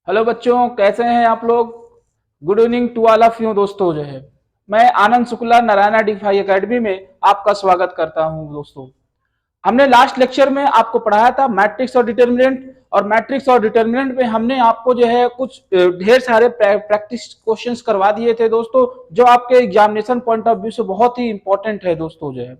Hello बच्चों, कैसे हैं आप लोग। Good evening to all of you दोस्तों। जो है मैं आनंद शुक्ला नारायणा डिफाई एकेडमी में आपका स्वागत करता हूं दोस्तों। हमने लास्ट लेक्चर में आपको पढ़ाया था मैट्रिक्स और डिटर्मिनेंट, और मैट्रिक्स और डिटर्मिनेंट में हमने आपको जो है कुछ ढेर सारे प्रैक्टिस क्वेश्चंस करवा दिए थे दोस्तों, जो आपके एग्जामिनेशन पॉइंट ऑफ व्यू से बहुत ही इंपॉर्टेंट है दोस्तों। जो है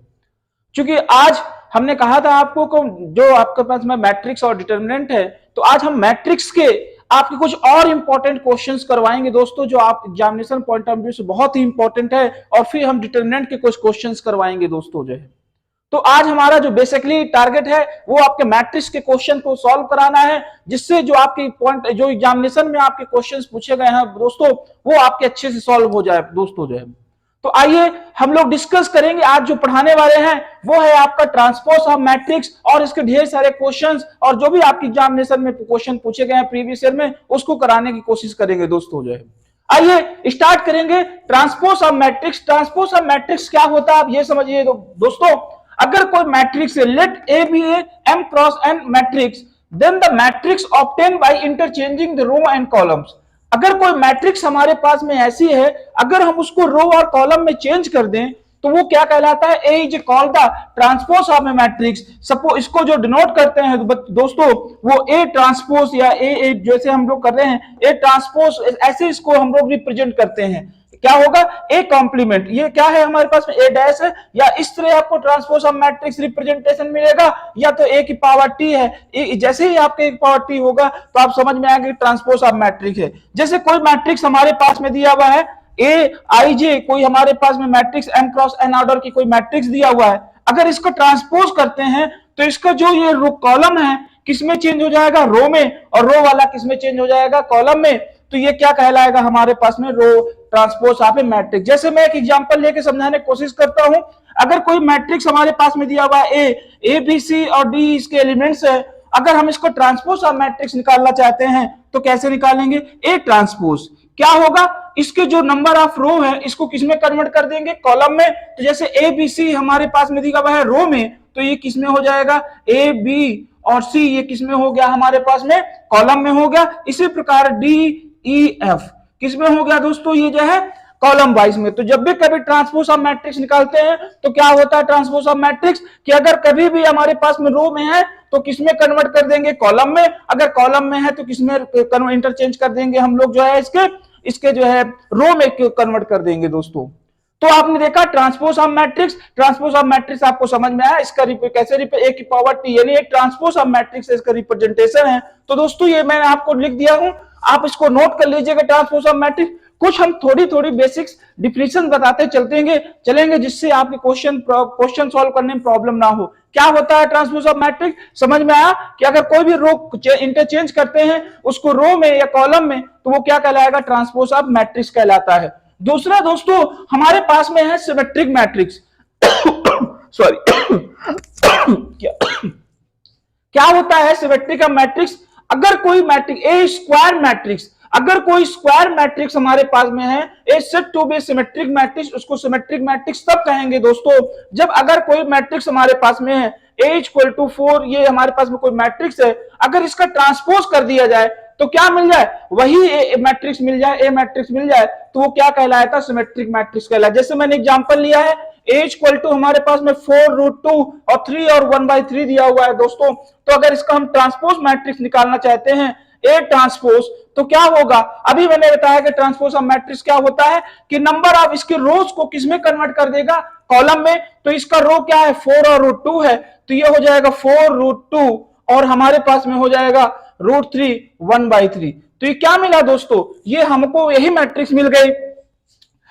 क्योंकि आज हमने कहा था आपको को जो आपके पास में मैट्रिक्स और डिटर्मिनेंट है, तो आज हम मैट्रिक्स के आपके कुछ और इंपॉर्टेंट क्वेश्चंस करवाएंगे दोस्तों, जो आप एग्जामिनेशन पॉइंट ऑफ व्यू से बहुत ही इंपॉर्टेंट है। और फिर हम डिटर्मिनेंट के कुछ क्वेश्चंस करवाएंगे दोस्तों। जो है तो आज हमारा जो बेसिकली टारगेट है वो आपके मैट्रिक्स के क्वेश्चन को सॉल्व कराना है, जिससे जो आपके पॉइंट जो एग्जामिनेशन में आपके क्वेश्चंस पूछे गए हैं दोस्तों, वो आपके अच्छे से सॉल्व हो जाए दोस्तों। जो है तो आइए हम लोग डिस्कस करेंगे। आज जो पढ़ाने वाले हैं वो है आपका ट्रांसपोज ऑफ मैट्रिक्स, और इसके ढेर सारे क्वेश्चंस और जो भी आपकी एग्जामिनेशन में क्वेश्चन पूछे गए हैं प्रीवियस ईयर में, उसको कराने की कोशिश करेंगे दोस्तों। जो है आइए स्टार्ट करेंगे transpose of matrix. Transpose of matrix क्या होता है आप ये समझिए दोस्तों। अगर कोई मैट्रिक्स है, let A be a m cross n matrix, then the matrix obtain by interchanging the row and columns. अगर कोई मैट्रिक्स हमारे पास में ऐसी है, अगर हम उसको रो और कॉलम में चेंज कर दें तो वो क्या कहलाता है, A is called the transpose of A matrix. Suppose इसको जो डिनोट करते हैं दोस्तों, वो ए ट्रांसपोज या ए जैसे हम लोग कर रहे हैं ए ट्रांसपोज, ऐसे इसको हम लोग रिप्रेजेंट करते हैं। क्या होगा, ए कॉम्प्लीमेंट। ये क्या है हमारे पास में ए डैश है, या इस तरह आपको ट्रांसपोज ऑफ मैट्रिक्स रिप्रेजेंटेशन मिलेगा, या तो ए की पावर टी है। जैसे ही आपके एक पावर टी होगा तो आप समझ में आएगा कि ट्रांसपोज ऑफ मैट्रिक्स है। जैसे कोई मैट्रिक्स हमारे पास में दिया हुआ है ए आई जे, कोई हमारे पास में matrix m cross n order की कोई मैट्रिक्स दिया हुआ है, अगर इसको ट्रांसपोज करते हैं तो इसका जो ये कॉलम है किसमें चेंज हो जाएगा, रो में, और रो वाला किसमें चेंज हो जाएगा, कॉलम में। तो ये क्या कहलाएगा हमारे पास में, रो ट्रांसपोज ऑफ ए मैट्रिक्स। जैसे मैं एक एग्जांपल लेके समझाने की कोशिश करता हूं। अगर कोई मैट्रिक्स हमारे पास में दिया हुआ है ए बी सी और डी इसके एलिमेंट्स है, अगर हम इसको ट्रांसपोज ऑफ मैट्रिक्स निकालना चाहते हैं तो कैसे निकालेंगे, ए ट्रांसपोज। क्या होगा, इसके जो नंबर ऑफ रो है इसको किसमें कन्वर्ट कर देंगे, कॉलम में। तो जैसे ए बी सी हमारे पास में दिया हुआ है रो में, तो ये किसमें हो जाएगा, ए बी और सी ये किसमें हो गया हमारे पास में, कॉलम में हो गया। इसी प्रकार डी ई एफ किसमें हो गया दोस्तों, ये जो है कॉलम वाइज में। तो जब भी कभी ट्रांसपोज ऑफ मैट्रिक्स निकालते हैं तो क्या होता है ट्रांसपोज ऑफ मैट्रिक्स, कि अगर कभी भी हमारे पास में रो में है तो किसमें कन्वर्ट कर देंगे, कॉलम में। अगर कॉलम में है तो किसमें इंटरचेंज कर देंगे हम लोग, जो है इसके जो है रो में कन्वर्ट कर देंगे दोस्तों। तो आपने देखा transpose of matrix. Transpose of matrix आपको समझ में आया, इसका कैसे ए की पावर टी यानी एक ट्रांसपोज ऑफ मैट्रिक्स इसका रिप्रेजेंटेशन है। तो दोस्तों ये मैंने आपको लिख दिया हूं, आप इसको नोट कर लीजिएगा ट्रांसपोज ऑफ मैट्रिक्स। कुछ हम थोड़ी बेसिक्स डिफिनेशन बताते चलेंगे जिससे आपके क्वेश्चन सॉल्व करने में प्रॉब्लम ना हो। क्या होता है ट्रांसपोज ऑफ मैट्रिक्स, समझ में आया कि अगर कोई भी रो इंटरचेंज करते हैं उसको रो में या कॉलम में, तो वो क्या कहलाएगा, ट्रांसपोज ऑफ मैट्रिक्स कहलाता है। दूसरा दोस्तों हमारे पास में है सिमेट्रिक मैट्रिक्स। सॉरी क्या होता है सिमेट्रिक मैट्रिक्स, अगर कोई मैट्रिक्स ए स्क्वायर मैट्रिक्स, अगर कोई स्क्वायर मैट्रिक्स हमारे पास में है, A set to be symmetric matrix, उसको सिमेट्रिक मैट्रिक्स तब कहेंगे दोस्तों जब अगर कोई मैट्रिक्स हमारे पास में है ए इक्वल टू 4, ये हमारे पास में कोई मैट्रिक्स है, अगर इसका ट्रांसपोज कर दिया जाए तो क्या मिल जाए, वही ए मैट्रिक्स मिल जाए, ए मैट्रिक्स मिल जाए, तो वो क्या कहलाता है, सिमेट्रिक मैट्रिक्स कहलाता है। जैसे मैंने एग्जांपल लिया है ए इक्वल टू हमारे पास में 4√2 और 3 और 1/3 दिया हुआ है दोस्तों। तो अगर इसका हम ट्रांसपोज मैट्रिक्स निकालना चाहते हैं ए ट्रांसपोज, तो क्या होगा, अभी मैंने बताया कि ट्रांसपोज ऑफ मैट्रिक्स क्या होता है कि नंबर ऑफ इसके रोज को किसमें कन्वर्ट कर देगा, कॉलम में। तो इसका रो क्या है, 4 और √2 है, तो ये हो जाएगा 4√2 और हमारे पास में हो जाएगा √3 1/3। तो ये क्या मिला दोस्तों, ये हमको यही मैट्रिक्स मिल गई।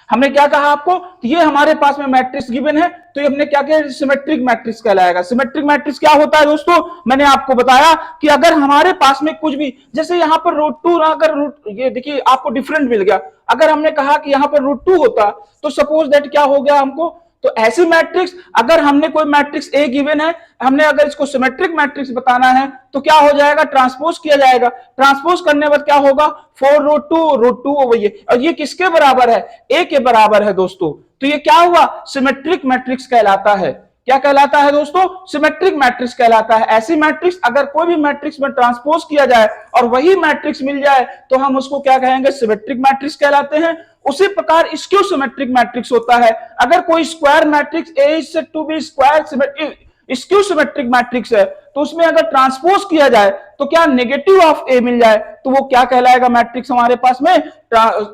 हमने क्या कहा आपको, ये हमारे पास में मैट्रिक्स गिवन है, तो ये हमने क्या किया, सिमेट्रिक मैट्रिक्स कहलाएगा। सिमेट्रिक मैट्रिक्स क्या होता है दोस्तों, मैंने आपको बताया कि अगर हमारे पास में कुछ भी, जैसे यहाँ पर √2 अगर ये देखिए आपको डिफरेंट मिल गया, अगर हमने कहा कि यहाँ पर √2 होता तो सपोज दैट क्या हो गया हमको, तो ऐसी मैट्रिक्स अगर हमने कोई मैट्रिक्स ए गिवन है, हमने अगर इसको सिमेट्रिक मैट्रिक्स बताना है तो क्या हो जाएगा, ट्रांसपोज किया जाएगा। ट्रांसपोज करने बाद क्या होगा, 4√2 और ये किसके बराबर है, ए के बराबर है दोस्तों। तो ये क्या हुआ, सिमेट्रिक मैट्रिक्स कहलाता है। क्या कहलाता है दोस्तों? सिमेट्रिक मैट्रिक्स कहलाता है। ऐसी मैट्रिक्स अगर कोई भी मैट्रिक्स में ट्रांसपोज किया जाए और वही मैट्रिक्स मिल जाए तो हम उसको क्या कहेंगे? सिमेट्रिक मैट्रिक्स कहलाते हैं। उसी प्रकार स्क्यू सिमेट्रिक मैट्रिक्स होता है। अगर कोई square matrix A is said to be square skew symmetric matrix है तो उसमें अगर ट्रांसपोज किया जाए तो क्या नेगेटिव ऑफ ए मिल जाए तो वो क्या कहलाएगा? मैट्रिक्स हमारे पास में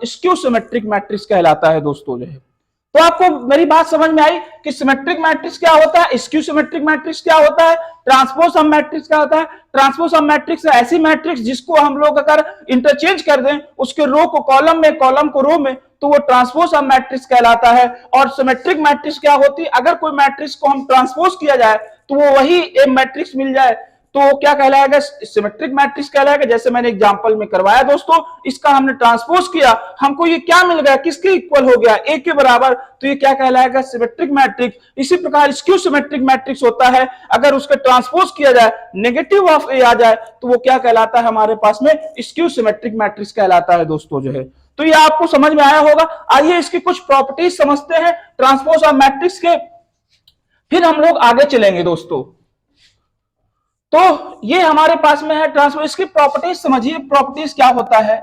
स्क्यू सिमेट्रिक मैट्रिक्स कहलाता है दोस्तों जो है। तो आपको मेरी बात समझ में आई कि सिमेट्रिक मैट्रिक्स क्या होता है, स्क्यू सिमेट्रिक मैट्रिक्स क्या होता है, ट्रांसपोज सम मैट्रिक्स क्या होता है। ट्रांसपोज सम मैट्रिक्स ऐसी मैट्रिक्स जिसको हम लोग अगर इंटरचेंज कर दें उसके रो को कॉलम में, कॉलम को रो में, तो वो ट्रांसपोज सम मैट्रिक्स कहलाता है। और सिमेट्रिक मैट्रिक्स क्या होती है? अगर कोई मैट्रिक्स को हम ट्रांसपोज किया जाए तो वो वही ए मैट्रिक्स मिल जाए तो क्या कहलाएगा? सिमेट्रिक मैट्रिक्स कहलाएगा। जैसे मैंने एग्जांपल में करवाया दोस्तों, इसका हमने ट्रांसपोज किया, हमको ये क्या मिल गया? किसके इक्वल हो गया? ए के बराबर, तो ये क्या कहलाएगा? Symmetric matrix. इसी प्रकार स्क्यू सिमेट्रिक मैट्रिक्स होता है, अगर उसका ट्रांसपोज किया जाए, नेगेटिव ऑफ ए आ जाए तो वो क्या कहलाता है हमारे पास में? स्क्यू सिमेट्रिक मैट्रिक्स कहलाता है दोस्तों जो है। तो ये आपको समझ में आया होगा। आइए इसकी कुछ प्रॉपर्टीज समझते हैं ट्रांसपोज ऑफ मैट्रिक्स के, फिर हम लोग आगे चलेंगे दोस्तों। तो ये हमारे पास में है ट्रांसपोज। इसकी प्रॉपर्टीज समझिए, प्रॉपर्टीज क्या होता है?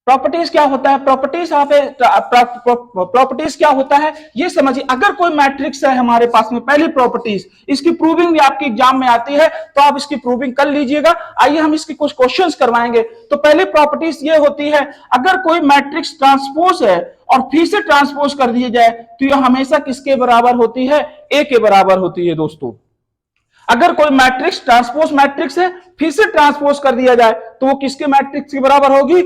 प्रॉपर्टीज क्या होता है? प्रॉपर्टीज क्या होता है ये समझिए। अगर कोई मैट्रिक्स है हमारे पास में, पहली प्रॉपर्टीज, इसकी प्रूविंग भी आपके एग्जाम में आती है तो आप इसकी प्रूविंग कर लीजिएगा। आइए हम इसके कुछ क्वेश्चंस करवाएंगे। तो पहली प्रॉपर्टीज ये होती है, अगर कोई मैट्रिक्स ट्रांसपोज है और फिर से ट्रांसपोज कर दिया जाए तो यह हमेशा किसके बराबर होती है? ए के बराबर होती है दोस्तों। अगर कोई मैट्रिक्स ट्रांसपोज मैट्रिक्स है, फिर से ट्रांसपोज कर दिया जाए तो वो किसके मैट्रिक्स के बराबर होगी?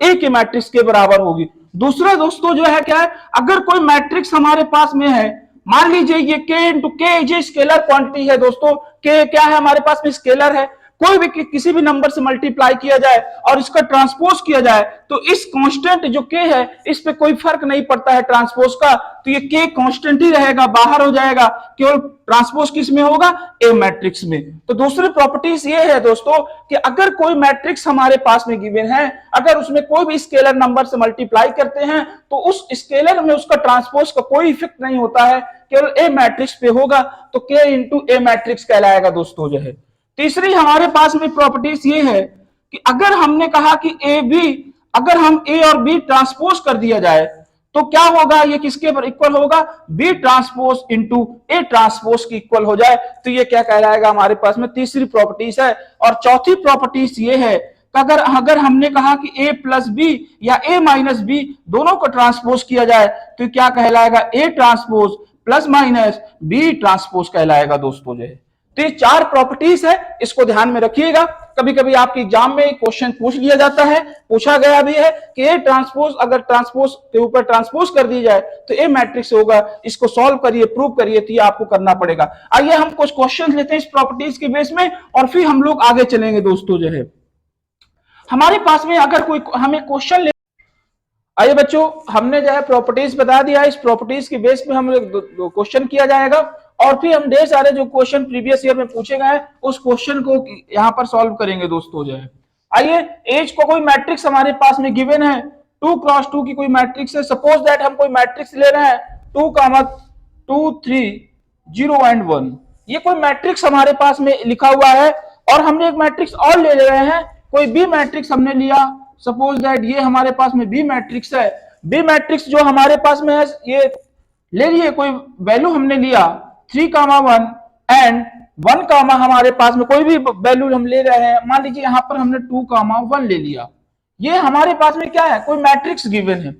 ए के मैट्रिक्स के बराबर होगी। दूसरा दोस्तों जो है क्या है, अगर कोई मैट्रिक्स हमारे पास में है, मान लीजिए ये के इंटू के ये स्केलर क्वांटिटी है दोस्तों। के क्या है हमारे पास में? स्केलर है। कोई भी किसी भी नंबर से मल्टीप्लाई किया जाए और इसका ट्रांसपोज किया जाए तो इस कांस्टेंट जो के है इस पे कोई फर्क नहीं पड़ता है ट्रांसपोज का, तो ये के कांस्टेंट ही रहेगा, बाहर हो जाएगा। केवल ट्रांसपोज किस में होगा? ए मैट्रिक्स में। तो दूसरी प्रॉपर्टीज ये है दोस्तों कि अगर कोई मैट्रिक्स हमारे पास में गिवन है, अगर उसमें कोई भी स्केलर नंबर से मल्टीप्लाई करते हैं तो उस स्केलर में उसका ट्रांसपोज का कोई इफेक्ट नहीं होता है, केवल ए मैट्रिक्स पे होगा, तो के इंटू ए मैट्रिक्स कहलाएगा दोस्तों जो है। तीसरी हमारे पास में प्रॉपर्टीज ये है कि अगर हमने कहा कि ए बी, अगर हम ए और बी ट्रांसपोज कर दिया जाए तो क्या होगा? ये किसके इक्वल होगा? B transpose into A transpose की इक्वल हो जाए तो ये क्या कहलाएगा हमारे पास में? तीसरी प्रॉपर्टीज है। और चौथी प्रॉपर्टीज ये है कि अगर हमने कहा कि ए प्लस बी या ए माइनस बी दोनों को ट्रांसपोज किया जाए तो क्या कहलाएगा? A transpose plus minus B transpose कहलाएगा दोस्तों जो है। तो ये चार प्रॉपर्टीज है, इसको ध्यान में रखिएगा। कभी कभी आपके एग्जाम में क्वेश्चन पूछ लिया जाता है, पूछा गया भी है कि ए ट्रांसपोज अगर ट्रांसपोज के ऊपर ट्रांसपोज कर दी जाए तो ए मैट्रिक्स होगा, इसको सॉल्व करिए, प्रूव करिए, तो ये आपको करना पड़ेगा। आइए हम कुछ क्वेश्चन लेते हैं इस प्रॉपर्टीज के बेस में और फिर हम लोग आगे चलेंगे दोस्तों जो है। हमारे पास में अगर कोई हमें क्वेश्चन, आइए बच्चों, हमने जो है प्रॉपर्टीज बता दिया, इस प्रॉपर्टीज के बेस पे हम क्वेश्चन किया जाएगा और फिर हम ढेर सारे जो क्वेश्चन प्रीवियस ईयर में पूछे गए उस क्वेश्चन को यहाँ पर सॉल्व करेंगे दोस्तों जो है। आइए, एज को कोई मैट्रिक्स हमारे पास में गिवन है, 2x2 की कोई मैट्रिक्स है। सपोज दैट हम कोई मैट्रिक्स ले रहे हैं 2, 2, 3, 0 and 1। ये कोई मैट्रिक्स हमारे पास में लिखा हुआ है और हमने एक मैट्रिक्स और ले रहे हैं, कोई बी मैट्रिक्स हमने लिया। सपोज दैट ये हमारे पास में बी मैट्रिक्स है। बी मैट्रिक्स जो हमारे पास में है ये ले लिए, कोई वैल्यू हमने लिया 3, 1 एंड 1, हमारे पास में कोई भी वैल्यू हम ले रहे हैं, मान लीजिए यहाँ पर हमने 2, 1 ले लिया। ये हमारे पास में क्या है? कोई मैट्रिक्स गिवन है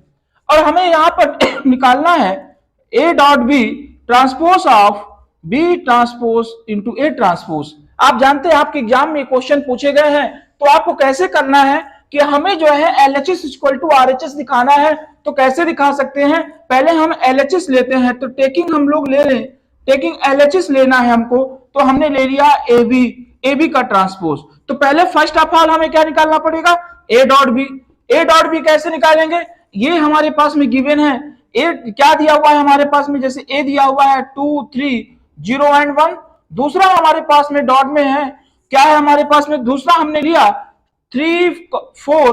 और हमें यहाँ पर निकालना है A dot B transpose of B transpose into A transpose. आप जानते हैं आपके एग्जाम में क्वेश्चन पूछे गए हैं तो आपको कैसे करना है कि हमें जो है LHS इक्वल टू RHS दिखाना है। तो कैसे दिखा सकते हैं? पहले हम LHS लेते हैं, तो टेकिंग हम लोग ले लें, टेकिंग LHS लेना है हमको, तो हमने ले लिया AB का ट्रांसपोज। तो पहले फर्स्ट ऑफ ऑल हमें क्या निकालना पड़ेगा? A dot B. A dot B कैसे निकालेंगे? ये हमारे पास में गिवन है, A क्या दिया हुआ है हमारे पास में? जैसे A दिया हुआ है 2, 3, 0 and 1। दूसरा हमारे पास में डॉट में है, क्या है हमारे पास में? दूसरा हमने लिया 3, 4,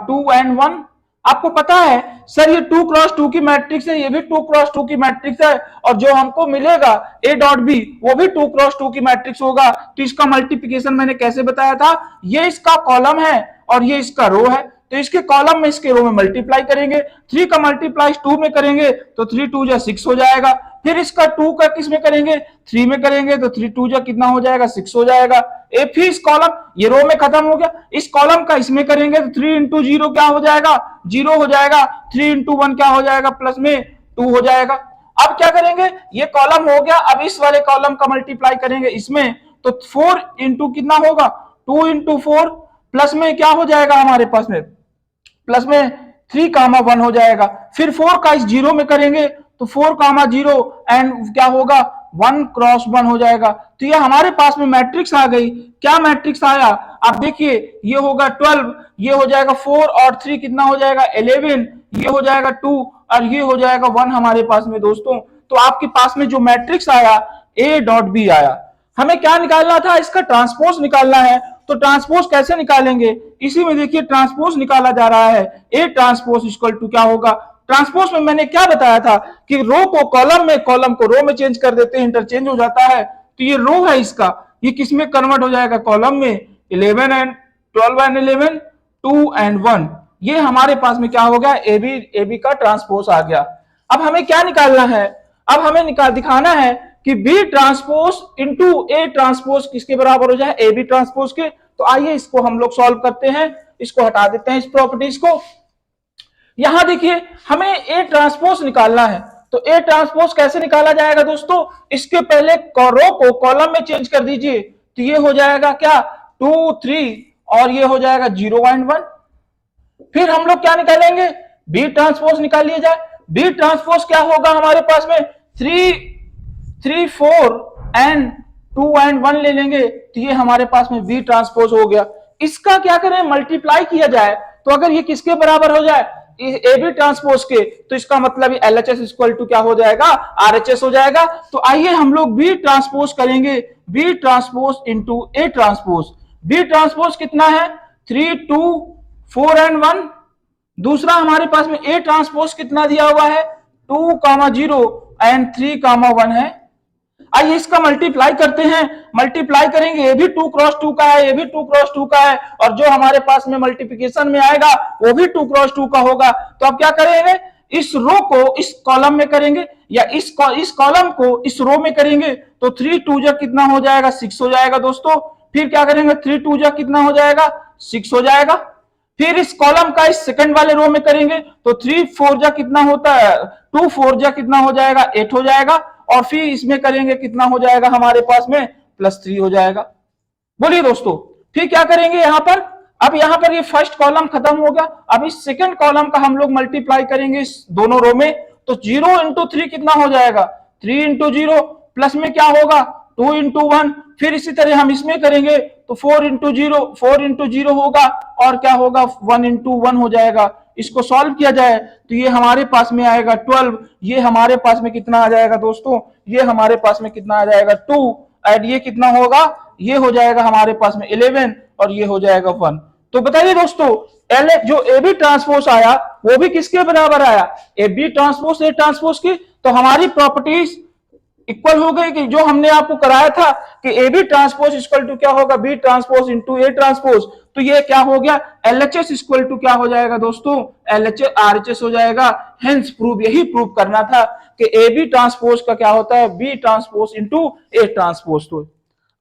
2 and 1। आपको पता है सर ये 2x2 की मैट्रिक्स है, ये भी 2x2 की मैट्रिक्स है, और जो हमको मिलेगा A डॉट बी वो भी 2x2 की मैट्रिक्स होगा। तो इसका मल्टीप्लिकेशन मैंने कैसे बताया था, ये इसका कॉलम है और ये इसका रो है, तो इसके कॉलम में इसके रो में मल्टीप्लाई करेंगे, 3 का मल्टीप्लाई 2 में करेंगे तो 3 2 जा 6 हो जाएगा। फिर इसका 2 का किस में करेंगे, 3 में करेंगे तो 3 2 जा कितना हो जाएगा, 6 हो जाएगा। फिर इस कॉलम, ये रो में खत्म हो गया, इस कॉलम का इसमें करेंगे तो 3 इंटू 0 क्या हो जाएगा, 0 हो जाएगा। 3 इंटू 1 क्या हो जाएगा, प्लस में 2 हो जाएगा। अब क्या करेंगे, ये कॉलम हो गया, अब इस वाले कॉलम का मल्टीप्लाई करेंगे इसमें, तो 4 इंटू कितना होगा, 2 इंटू 4, प्लस में क्या हो जाएगा हमारे पास में, प्लस में 3 कामा 1 हो जाएगा। फिर 4 का इस 0 में करेंगे तो 4 कामा 0 एंड क्या होगा, 1 क्रॉस 1 हो जाएगा। तो ये हमारे पास में मैट्रिक्स आ गई। क्या मैट्रिक्स आया, आप देखिए, ये होगा 12, ये हो जाएगा 4 और 3 कितना हो जाएगा 11, ये हो जाएगा 2 और ये हो जाएगा 1 हमारे पास में दोस्तों। तो आपके पास में जो मैट्रिक्स आया A डॉट बी आया। हमें क्या निकालना था, इसका ट्रांसपोज निकालना है। तो ट्रांसपोज कैसे निकालेंगे, इसी में देखिए ट्रांसपोज निकाला जा रहा है। ए ट्रांसपोज इक्वल टू क्या होगा, ट्रांसपोज में मैंने क्या बताया था कि रो को कॉलम में, कॉलम को रो में चेंज कर देते हैं, इंटरचेंज हो जाता है। तो ये रो है इसका, ये किस में कन्वर्ट हो जाएगा, कॉलम में। 11 एंड 12 एंड 11, 2 एंड 1, ये हमारे पास में क्या हो गया, ए बी का ट्रांसपोज आ गया। अब हमें क्या निकालना है, अब हमें दिखाना है कि B transpose into A transpose किसके बराबर हो जाए, ए बी ट्रांसपोज के। तो आइए इसको हम लोग सॉल्व करते हैं, इसको हटा देते हैं इस प्रॉपर्टीज को। यहां देखिए हमें ए ट्रांसपोज निकालना है, तो ए ट्रांसपोज कैसे निकाला जाएगा दोस्तों, इसके पहले रो को कॉलम में चेंज कर दीजिए, तो ये हो जाएगा क्या 2 3 और ये हो जाएगा 0 एंड 1। फिर हम लोग क्या निकालेंगे, बी ट्रांसपोज निकाल लिया जाए। बी ट्रांसपोज क्या होगा हमारे पास में, 3 4 एंड 2 एंड 1 ले लेंगे, तो ये हमारे पास में बी ट्रांसपोज हो गया। इसका क्या करें, मल्टीप्लाई किया जाए, तो अगर ये किसके बराबर हो जाए, ए बी ट्रांसपोज के, तो इसका मतलब LHS इक्वल टू क्या हो जाएगा, RHS हो जाएगा। तो आइए हम लोग बी ट्रांसपोज करेंगे, B transpose into A transpose. B transpose कितना है, 3 2 4 एंड 1। दूसरा हमारे पास में ए ट्रांसपोज कितना दिया हुआ है, 2 0 एंड 3 1 है। आइए इसका मल्टीप्लाई करते हैं, मल्टीप्लाई करेंगे, ये भी 2 क्रॉस 2 का है, ये भी 2 क्रॉस 2 का है, और जो हमारे पास में मल्टीप्लिकेशन में आएगा वो भी 2 क्रॉस 2 का होगा। तो अब क्या करेंगे, इस रो को इस कॉलम में करेंगे या इस कॉलम को इस रो में करेंगे, तो 3 2 जा कितना हो जाएगा, 6 हो जाएगा दोस्तों। फिर क्या करेंगे, 3 2 जा कितना हो जाएगा, 6 हो जाएगा। फिर इस कॉलम का इस सेकंड वाले रो में करेंगे तो 3 4 जा कितना होता है, 2 4 जा कितना हो जाएगा, 8 हो जाएगा। और फिर इसमें करेंगे कितना हो जाएगा हमारे पास में, +3 हो जाएगा। बोलिए दोस्तों, फिर क्या करेंगे यहाँ पर, अब यहाँ पर ये फर्स्ट कॉलम खत्म हो गया, अब इस सेकंड कॉलम का हम लोग मल्टीप्लाई करेंगे इस दोनों रो में, तो 0 इंटू 3 कितना हो जाएगा, 3 इंटू 0, प्लस में क्या होगा 2 इंटू 1। फिर इसी तरह हम इसमें करेंगे तो 4 इंटू 0 होगा, और क्या होगा 1 इंटू 1 हो जाएगा। इसको सॉल्व किया जाए तो ये हमारे पास में आएगा 12, ये हमारे पास में कितना आ जाएगा दोस्तों, ये हमारे पास में कितना आ जाएगा 2, एंड ये कितना होगा, ये हो जाएगा हमारे पास में 11 और ये हो जाएगा 1। तो बताइए दोस्तों, जो ए बी ट्रांसपोज आया वो भी किसके बराबर आया, A B transpose A transpose की। तो हमारी प्रॉपर्टीज इक्वल हो गई कि जो हमने आपको कराया था कि A B transpose equal to क्या होगा, B transpose into A transpose. तो ये क्या हो गया, LHS इक्वल टू क्या हो जाएगा दोस्तों, LHS RHS हो जाएगा। हेंस प्रूव, यही प्रूव करना था कि ए बी ट्रांसपोज का क्या होता है, B transpose into A transpose. तो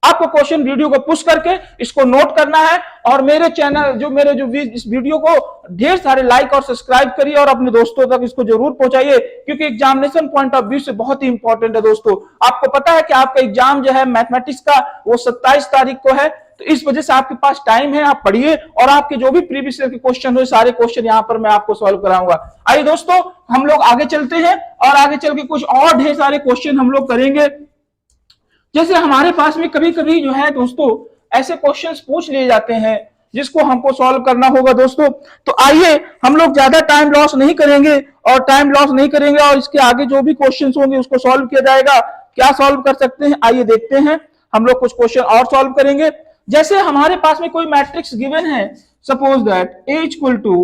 आपको क्वेश्चन वीडियो को पुश करके इसको नोट करना है, और मेरे चैनल इस वीडियो को ढेर सारे लाइक और सब्सक्राइब करिए और अपने दोस्तों तक इसको जरूर पहुंचाइए, क्योंकि एग्जामिनेशन पॉइंट ऑफ व्यू से बहुत ही इंपॉर्टेंट है दोस्तों। आपको पता है कि आपका एग्जाम जो है मैथमेटिक्स का वो 27 तारीख को है, तो इस वजह से आपके पास टाइम है, आप पढ़िए और आपके जो भी प्रीवियस ईयर के क्वेश्चन हो सारे क्वेश्चन यहाँ पर मैं आपको सॉल्व कराऊंगा। आइए दोस्तों हम लोग आगे चलते हैं और आगे चल के कुछ और ढेर सारे क्वेश्चन हम लोग करेंगे। जैसे हमारे पास में कभी कभी जो है दोस्तों ऐसे क्वेश्चंस पूछ लिए जाते हैं जिसको हमको सॉल्व करना होगा दोस्तों। तो आइए हम लोग ज्यादा टाइम लॉस नहीं करेंगे और इसके आगे जो भी क्वेश्चंस होंगे उसको सॉल्व किया जाएगा। क्या सॉल्व कर सकते हैं, आइए देखते हैं। हम लोग कुछ क्वेश्चन और सॉल्व करेंगे। जैसे हमारे पास में कोई मैट्रिक्स गिवन है, suppose that A equal to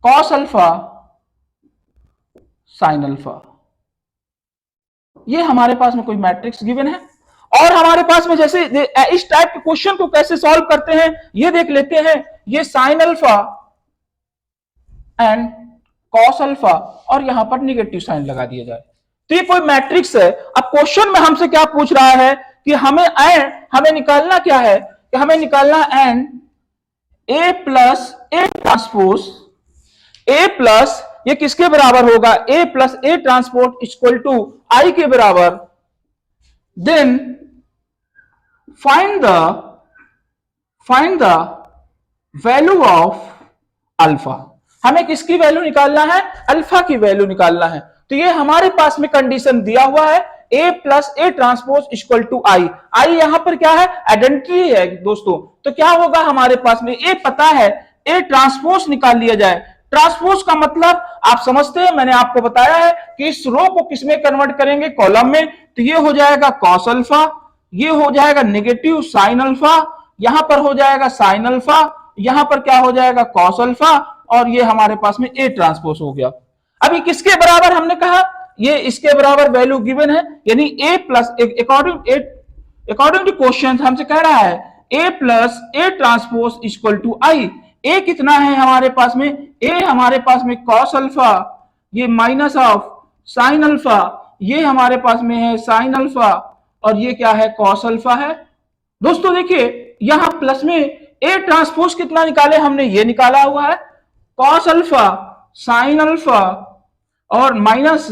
cos alpha sine alpha. ये हमारे पास में कोई मैट्रिक्स गिवन है और हमारे पास में जैसे इस टाइप के क्वेश्चन को कैसे सॉल्व करते हैं ये देख लेते हैं। ये sine alpha and cos alpha और यहां पर निगेटिव साइन लगा दिया जाए तो ये कोई मैट्रिक्स है। अब क्वेश्चन में हमसे क्या पूछ रहा है कि हमें निकालना क्या है कि हमें निकालना an A plus A transpose A plus ये किसके बराबर होगा A plus A transpose equal to I के बराबर। Then find the value of alpha. हमें किसकी वैल्यू निकालना है अल्फा की वैल्यू निकालना है। तो ये हमारे पास में कंडीशन दिया हुआ है A plus A transpose equal to I. I यहां पर क्या है आइडेंटिटी है दोस्तों। तो क्या होगा हमारे पास में ए पता है ए ट्रांसपोज निकाल लिया जाए। ट्रांसपोज का मतलब आप समझते हैं मैंने आपको बताया है कि इस रो को किसमें कन्वर्ट करेंगे कॉलम में। तो ये हो जाएगा कॉस अल्फा, ये हो जाएगा नेगेटिव साइन अल्फा, यहां पर हो जाएगा साइन अल्फा, यहां पर क्या हो जाएगा कॉस अल्फा और ये हमारे पास में ए ट्रांसपोज हो गया। अभी किसके बराबर हमने कहा ये इसके बराबर वैल्यू गिवन है यानी A plus according to question हमसे कह रहा है A plus A transpose equal to I. A कितना है हमारे पास में ए हमारे पास में कॉस अल्फा ये माइनस ऑफ साइन अल्फा ये हमारे पास में है साइन अल्फा और ये क्या है कॉस अल्फा है। दोस्तों देखिए यहां प्लस में ए ट्रांसपोज कितना निकाले हमने ये निकाला हुआ है कॉस अल्फा साइन अल्फा और minus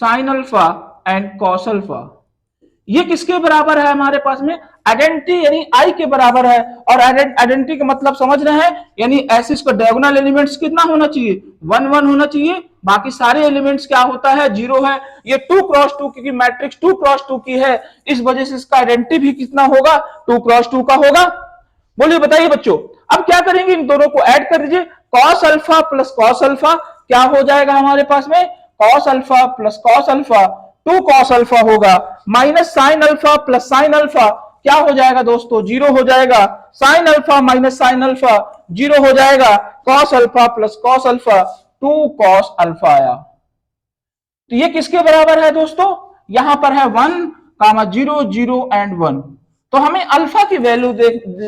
sine alpha and cos alpha. ये किसके बराबर है हमारे पास में आइडेंटिटी यानी आई के बराबर है। और आइडेंटिटी का मतलब समझ रहे हैं यानी ऐसे इसका डायगोनल एलिमेंट्स कितना होना चाहिए 1 1 होना चाहिए। बाकी सारे एलिमेंट्स क्या होता है 0 है। ये 2 क्रॉस 2 क्योंकि मैट्रिक्स 2 क्रॉस 2 की है इस वजह से इसका आइडेंटिटी भी कितना होगा 2 क्रॉस 2 का होगा। बोलिए बताइए बच्चों अब क्या करेंगे इन दोनों को ऐड कर दीजिए cos alpha plus cos alpha क्या हो जाएगा हमारे पास में cos alpha plus cos alpha 2 cos alpha होगा minus sine alpha plus sine alpha क्या हो जाएगा दोस्तों 0 हो जाएगा। Sine alpha minus sine alpha 0 हो जाएगा। Cos alpha plus cos alpha 2 cos alpha आया। तो ये किसके बराबर है दोस्तों यहां पर है 1 0 0 एंड 1। तो हमें अल्फा की वैल्यू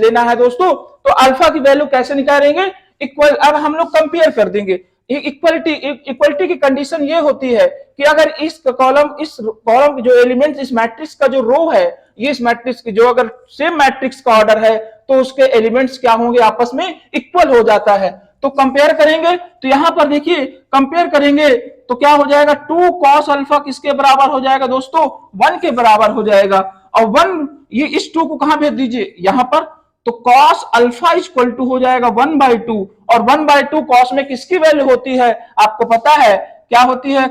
लेना है दोस्तों। तो अल्फा की वैल्यू कैसे निकालेंगे इक्वल अब हम लोग कंपेयर कर देंगे। इक्वलिटी की कंडीशन ये होती है कि अगर इस कॉलम जो एलिमेंट इस मैट्रिक्स का जो रो है ये इस मैट्रिक्स की जो अगर सेम मैट्रिक्स का ऑर्डर है तो उसके एलिमेंट्स क्या होंगे आपस में इक्वल हो जाता है। तो कंपेयर करेंगे तो यहां पर देखिए कंपेयर करेंगे तो क्या हो जाएगा 2 कॉस अल्फा किसके बराबर हो जाएगा दोस्तों 1 के बराबर हो जाएगा। और 1 ये इस 2 को कहां भेज दीजिए यहां पर तो cos अल्फा इक्वल टू हो जाएगा 1/2 और 1/2 cos में किसकी वैल्यू होती है आपको पता है क्या होती है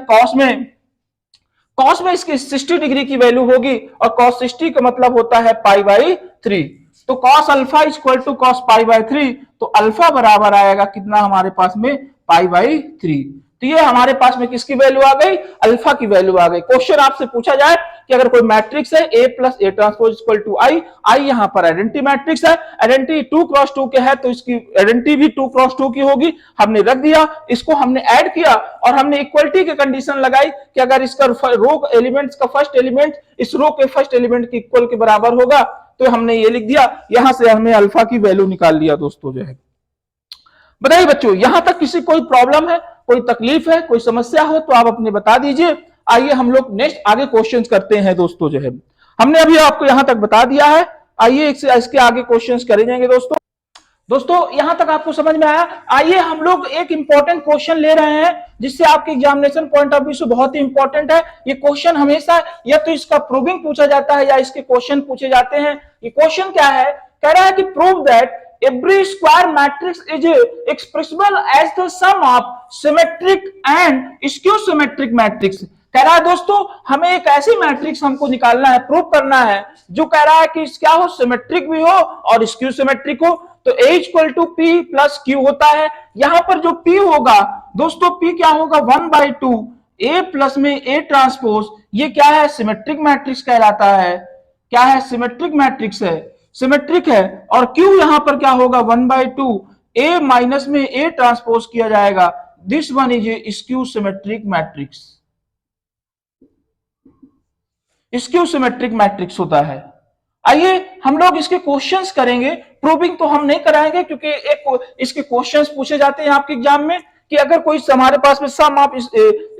cos में इसकी 60 डिग्री की वैल्यू होगी और cos 60 का मतलब होता है π/3। तो cos alpha equal to cos π/3 तो अल्फा बराबर आएगा कितना हमारे पास में π/3। तो ये हमारे पास में किसकी वैल्यू आ गई अल्फा की वैल्यू आ गई। क्वेश्चन आपसे पूछा जाए कि अगर कोई मैट्रिक्स है A plus A transpose equal to I I यहां पर आइडेंटिटी मैट्रिक्स है आइडेंटिटी 2 क्रॉस 2 के है तो इसकी आइडेंटिटी भी 2 क्रॉस 2 की होगी। हमने रख दिया इसको हमने ऐड किया और हमने इक्वलिटी की कंडीशन लगाई कि अगर इसका रो एलिमेंट्स का फर्स्ट एलिमेंट इस रो के फर्स्ट एलिमेंट के इक्वल के बराबर होगा तो हमने ये लिख दिया यहां से हमने अल्फा की वैल्यू निकाल लिया दोस्तों जो है। बताइए बच्चों यहां तक किसी कोई प्रॉब्लम है कोई तकलीफ है कोई समस्या हो तो आप अपने बता दीजिए। आइए हम लोग नेक्स्ट आगे क्वेश्चंस करते हैं दोस्तों जो है। हमने अभी आपको यहां तक बता दिया है आइए इसके आगे क्वेश्चंस करे जाएंगे दोस्तों यहां तक आपको समझ में आया। आइए हम लोग एक इंपॉर्टेंट क्वेश्चन ले रहे हैं जिससे आपके एग्जामिनेशन पॉइंट ऑफ व्यू से बहुत ही इंपॉर्टेंट है। ये क्वेश्चन हमेशा या तो इसका प्रूविंग पूछा जाता है या इसके क्वेश्चन पूछे जाते हैं। ये क्वेश्चन क्या है कह रहा है कि prove that every square matrix is expressible as the sum of symmetric and skew symmetric matrix। कह रहा है दोस्तों हमें एक ऐसी मैट्रिक्स हमको निकालना है प्रूव करना है जो कह रहा है कि क्या हो सिमेट्रिक भी हो और स्क्यू सिमेट्रिक हो। तो A equal to P plus Q होता है। यहां पर जो P होगा दोस्तों P क्या होगा 1/2 A प्लस में A ट्रांसपोज ये क्या है सिमेट्रिक मैट्रिक्स कहलाता है। क्या है सिमेट्रिक मैट्रिक्स है सिमेट्रिक है। और Q यहां पर क्या होगा 1/2 ए माइनस में ए ट्रांसपोज किया जाएगा, this one is A skew symmetric matrix. Skew symmetric matrix होता है। आइए हम लोग इसके क्वेश्चंस करेंगे, प्रूविंग तो हम नहीं कराएंगे क्योंकि एक इसके क्वेश्चंस पूछे जाते हैं आपके एग्जाम में कि अगर कोई हमारे पास में sum of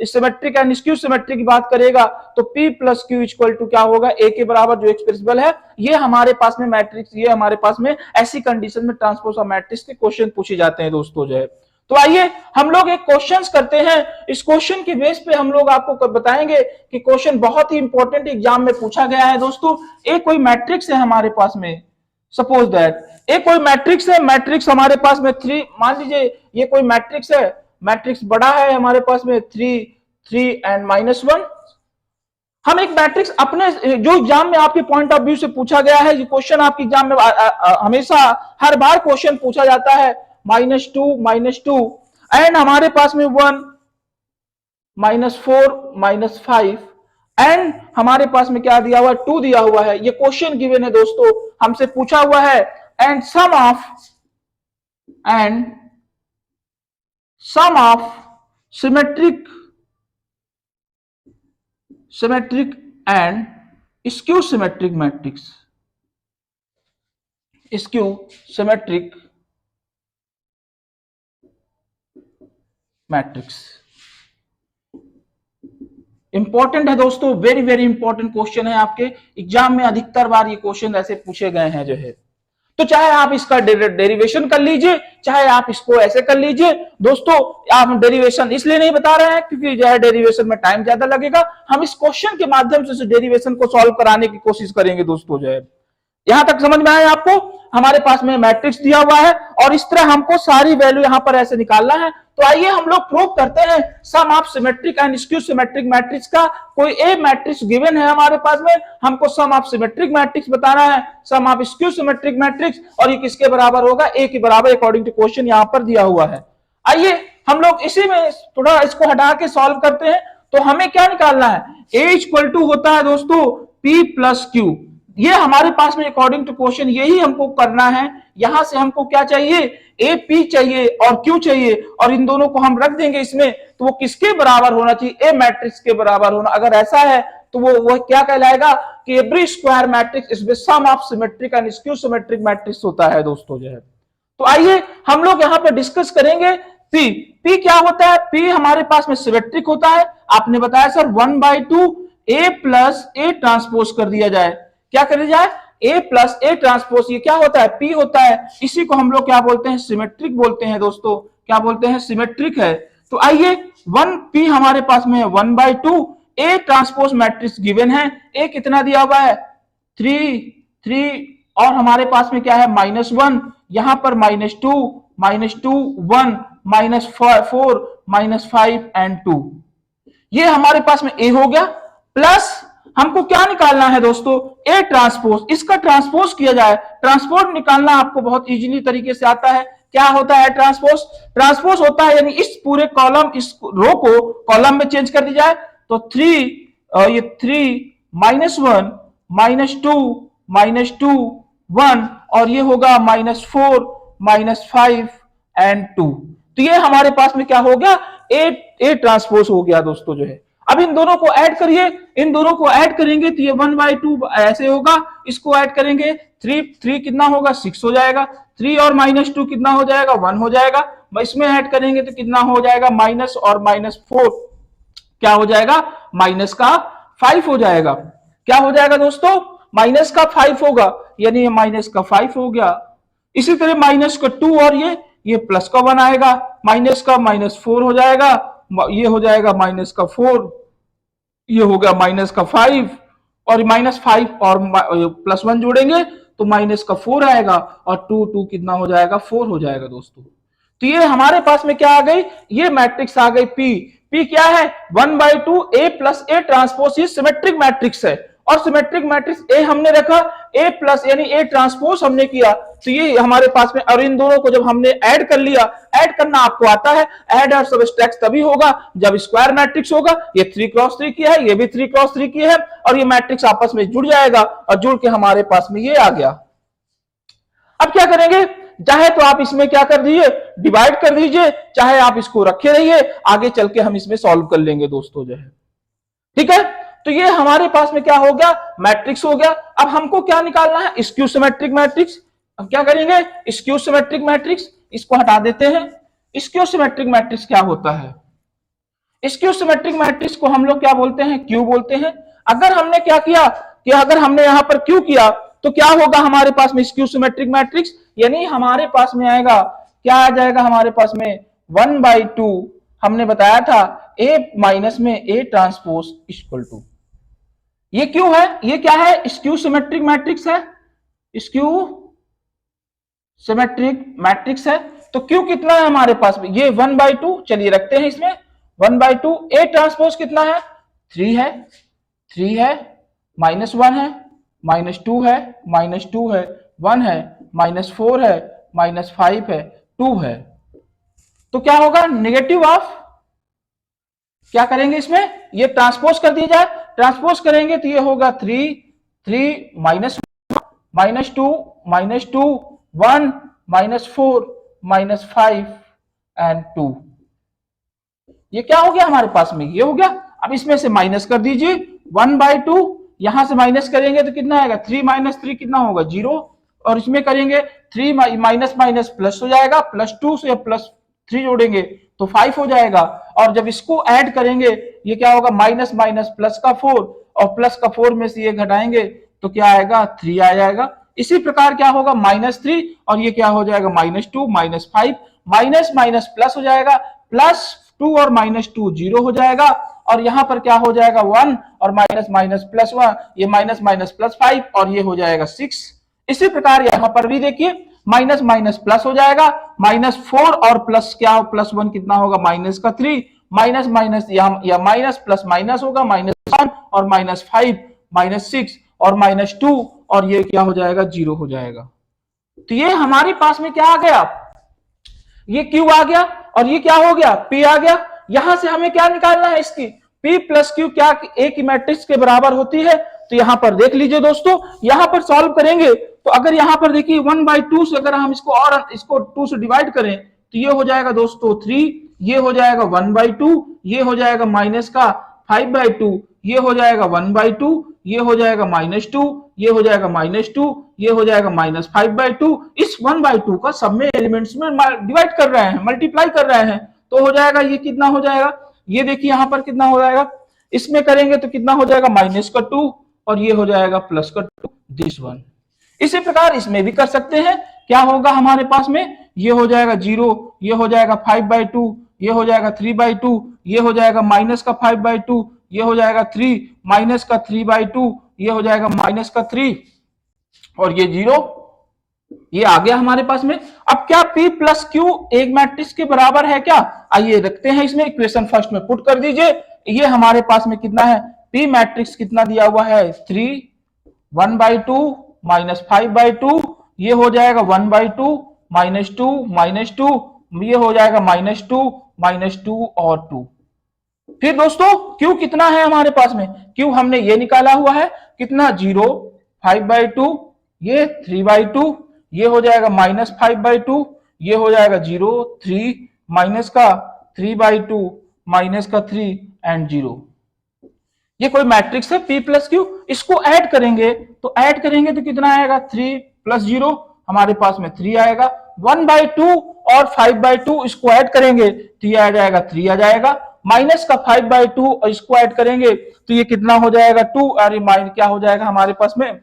symmetric and skew symmetric की बात करेगा तो P plus Q equal to क्या होगा, ए के बराबर जो एक्सप्रेसिबल है, ये हमारे पास में मैट्रिक्स, ये हमारे पास में ऐसी कंडीशन में ट्रांसपोज ऑफ मैट्रिक्स के क्वेश्चन पूछे जाते हैं दोस्तों जो है। तो आइए हम लोग एक क्वेश्चंस करते हैं, इस क्वेश्चन के बेस पे हम लोग आपको बताएंगे कि क्वेश्चन बहुत ही इंपॉर्टेंट एग्जाम में पूछा गया है दोस्तों। एक कोई मैट्रिक्स है हमारे पास में, सपोज दैट एक कोई मैट्रिक्स है, मैट्रिक्स हमारे पास में 3, मान लीजिए ये कोई मैट्रिक्स है, मैट्रिक्स बड़ा है हमारे पास में 3, 3 एंड -1। हम एक मैट्रिक्स अपने जो एग्जाम में आपके पॉइंट ऑफ व्यू से पूछा गया है, ये क्वेश्चन आपके एग्जाम में हमेशा हर बार क्वेश्चन पूछा जाता है, -2 एंड हमारे पास में 1, -4, -5 एंड हमारे पास में क्या दिया हुआ है, 2 दिया हुआ है। ये क्वेश्चन गिवन है दोस्तों, हमसे पूछा हुआ है and sum of symmetric and skew symmetric matrix, skew symmetric matrix important है दोस्तों, वेरी वेरी इंपॉर्टेंट क्वेश्चन है आपके एग्जाम में, अधिकतर बार ये क्वेश्चन ऐसे पूछे गए हैं जो है। तो चाहे आप इसका डेरिवेशन कर लीजिए, चाहे आप इसको ऐसे कर लीजिए दोस्तों। आप डेरिवेशन इसलिए नहीं बता रहे हैं क्योंकि जो है डेरिवेशन में टाइम ज्यादा लगेगा, हम इस क्वेश्चन के माध्यम से डेरिवेशन को सॉल्व कराने की कोशिश करेंगे दोस्तों जो है। यहां तक समझ में आया आपको? हमारे पास में मैट्रिक्स दिया हुआ है और इस तरह हमको सारी वैल्यू यहां पर ऐसे निकालना है। तो आइए हम लोग प्रूव करते हैं sum of symmetric and skew symmetric matrix का। कोई ए मैट्रिक्स गिवन है हमारे पास में, हमको सम ऑफ सिमेट्रिक मैट्रिक्स बताना है, सम ऑफ स्क्यू सिमेट्रिक मैट्रिक्स, और ये किसके बराबर होगा, ए के बराबर अकॉर्डिंग टू क्वेश्चन यहां पर दिया हुआ है। आइए हम लोग इसी में थोड़ा इसको हटा के सॉल्व करते हैं। तो हमें क्या निकालना है, ए इक्वल टू होता है दोस्तों P प्लस क्यू। ये हमारे पास में अकॉर्डिंग टू क्वेश्चन यही हमको करना है। यहां से हमको क्या चाहिए, ए पी चाहिए और क्यू चाहिए, और इन दोनों को हम रख देंगे इसमें, तो वो किसके बराबर होना चाहिए, ए मैट्रिक्स के बराबर होना। अगर ऐसा है तो वो क्या कहलाएगा कि every square matrix is sum of symmetric and skew symmetric matrix होता है दोस्तों जो है। तो आइए हम लोग यहाँ पे डिस्कस करेंगे पी क्या होता है। पी हमारे पास में सिमेट्रिक होता है, आपने बताया sir 1/2 A plus A transpose कर दिया जाए, क्या कर दिया जाए, ए प्लस ए ट्रांसपोज, ये क्या होता है, पी होता है। इसी को हम लोग क्या बोलते हैं, सिमेट्रिक बोलते हैं दोस्तों, क्या बोलते हैं, सिमेट्रिक है। तो आइए 1p हमारे पास में है 1/2, ए ट्रांसपोज मैट्रिक्स गिवन है, ए कितना दिया हुआ है 3 और हमारे पास में क्या है -1, यहां पर -2 1 -4 -5 एंड 2, ये हमारे पास में ए हो गया। प्लस हमको क्या निकालना है दोस्तों, ए ट्रांसपोज, इसका ट्रांसपोज किया जाए। ट्रांसपोज निकालना आपको बहुत इजीली तरीके से आता है। क्या होता है ट्रांसपोज, ट्रांसपोज होता है यानी इस पूरे कॉलम, इस रो को कॉलम में चेंज कर दी जाए। तो 3 -1 -2 1 और ये होगा -4 -5 एंड 2। तो ये हमारे पास में क्या हो गया, ए ट्रांसपोज हो गया दोस्तों जो है। अब इन दोनों को ऐड करिए, इन दोनों को ऐड करेंगे तो ये 1/2 ऐसे होगा, इसको ऐड करेंगे 3 कितना होगा 6 हो जाएगा, 3 और -2 कितना हो जाएगा 1 हो जाएगा, इसमें ऐड करेंगे तो कितना हो जाएगा माइनस और -4 क्या हो जाएगा -5 हो जाएगा। क्या हो जाएगा दोस्तों, -5 होगा, यानी ये -5 हो गया। इसी तरह -2 और ये प्लस का 1 आएगा, -4 हो जाएगा, ये हो जाएगा -4, ये हो गया -5 और -5 और +1 जोड़ेंगे तो -4 आएगा और 2 कितना हो जाएगा 4 हो जाएगा दोस्तों। तो ये हमारे पास में क्या आ गई, ये मैट्रिक्स आ गई पी क्या है 1/2 ए प्लस ए ट्रांसपोज, ये सिमेट्रिक मैट्रिक्स है और सिमेट्रिक मैट्रिक्स ए हमने रखा, ए प्लस यानी ए ट्रांसपोज हमने किया, तो ये हमारे पास में। और इन दोनों को जब हमने ऐड कर लिया, ऐड करना आपको आता है, ऐड और सबट्रैक्ट तभी होगा जब स्क्वायर मैट्रिक्स होगा। ये 3x3 की है, ये भी 3x3 की है और ये मैट्रिक्स आपस में जुड़ जाएगा और जुड़ के हमारे पास में ये आ गया। अब क्या करेंगे, चाहे तो आप इसमें क्या कर दीजिए, डिवाइड कर दीजिए, चाहे आप इसको रखे रहिए, आगे चल के हम इसमें सॉल्व कर लेंगे दोस्तों जो है। ठीक है, तो ये हमारे पास में क्या हो गया, मैट्रिक्स हो गया। अब हमको क्या निकालना है, स्क्यू सिमेट्रिक मैट्रिक्स। अब क्या करेंगे, स्क्यू सिमेट्रिक मैट्रिक्स, इसको हटा देते हैं। स्क्यू सिमेट्रिक मैट्रिक्स क्या होता है, स्क्यू सिमेट्रिक मैट्रिक्स को हम लोग क्या बोलते हैं, क्यू बोलते हैं। अगर हमने क्या किया कि अगर हमने यहां पर क्यू किया तो क्या होगा हमारे पास में स्क्यू सिमेट्रिक मैट्रिक्स, यानी हमारे पास में आएगा, क्या आ जाएगा हमारे पास में 1/2, हमने बताया था A माइनस में A ट्रांसपोज इक्वल टू, ये क्यों है, ये क्या है, स्क्यू सिमेट्रिक मैट्रिक्स है, स्क्यू सिमेट्रिक मैट्रिक्स है। तो क्यू कितना है हमारे पास में, ये 1/2, चलिए रखते हैं इसमें 1/2। A ट्रांसपोज कितना है, 3 है, 3 है, -1 है, -2 है, -2 है, 1 है, -4 है, -5 है, 2 है। तो क्या होगा, नेगेटिव ऑफ, क्या करेंगे इसमें, ये ट्रांसपोज कर दिया जाए, ट्रांसपोज करेंगे तो ये होगा 3, 3, -2, -2, 1, -4, -5 एंड 2। ये क्या हो गया हमारे पास में, ये हो गया। अब इसमें से माइनस कर दीजिए 1/2, यहां से माइनस करेंगे तो कितना आएगा, 3 - 3 कितना होगा, 0। और इसमें करेंगे 3 माइनस माइनस प्लस हो जाएगा, +2 से +3 जोड़ेंगे तो 5 हो जाएगा। और जब इसको ऐड करेंगे ये क्या होगा, माइनस माइनस प्लस का 4, और प्लस का 4 में से ये घटाएंगे तो क्या आएगा, 3 आ जाएगा। इसी प्रकार क्या होगा, -3, और ये क्या हो जाएगा, -2, -5, माइनस माइनस प्लस हो जाएगा, +2 और -2 0 हो जाएगा। और यहां पर क्या हो जाएगा, 1 और माइनस माइनस +1, ये माइनस माइनस +5 और ये हो जाएगा 6। इसी प्रकार यहां पर भी देखिए माइनस माइनस प्लस हो जाएगा, -4 और प्लस क्या, +1 कितना होगा, -3, माइनस माइनस या माइनस प्लस माइनस होगा, -1 और -5, -6 और -2, और ये क्या हो जाएगा, 0 हो जाएगा। तो ये हमारे पास में क्या आ गया, ये Q आ गया, और ये क्या हो गया, P आ गया। यहां से हमें क्या निकालना है, इसकी P + Q क्या A की मैट्रिक्स के बराबर होती है। तो यहां पर देख लीजिए दोस्तों, यहां पर सॉल्व करेंगे तो अगर यहां पर देखिए 1/2 से अगर हम इसको और इसको 2 से डिवाइड करें तो ये हो जाएगा दोस्तों 3, ये हो जाएगा 1/2, ये हो जाएगा माइनस का 5/2, ये हो जाएगा 1/2, ये हो जाएगा -2, ये हो जाएगा -2, ये हो जाएगा -5/2। इस 1/2 का सब में एलिमेंट्स में डिवाइड कर रहे हैं, मल्टीप्लाई कर रहे हैं, तो हो जाएगा ये कितना हो जाएगा, ये देखिए यहां पर कितना हो जाएगा, इसमें करेंगे तो कितना हो जाएगा, -2, और ये हो जाएगा +2, दिस वन। इसी प्रकार इसमें भी कर सकते हैं, क्या होगा हमारे पास में, ये हो जाएगा 0, ये हो जाएगा 5/2, ये हो जाएगा 3/2, ये हो जाएगा -5/2, ये हो जाएगा 3, -3/2, ये हो जाएगा -3, और ये 0, ये आ गया हमारे पास में। अब क्या P + Q एक मैट्रिक्स के बराबर है क्या, आइए रखते हैं इसमें, इक्वेशन फर्स्ट में पुट कर दीजिए। ये हमारे पास में कितना है, P मैट्रिक्स कितना दिया हुआ है, 3, 1/2, -5/2, ये हो जाएगा 1/2, -2, ये हो जाएगा -2 और 2। फिर दोस्तों Q कितना है हमारे पास में, Q हमने ये निकाला हुआ है कितना, 0, 5/2, ये 3/2, ये हो जाएगा -5/2, ये हो जाएगा 0, 3, माइनस का 3/2, -3 एंड 0। ये कोई मैट्रिक्स है P + Q, इसको ऐड करेंगे तो कितना आएगा, 3 + 0, हमारे पास में 3 आएगा। 1/2 और 5/2 इसको ऐड करेंगे तो ये आ जाएगा 3 आ जाएगा, माइनस का 5/2 और इसको ऐड करेंगे तो ये कितना हो जाएगा, 2, अरे माइनस क्या हो जाएगा हमारे पास में,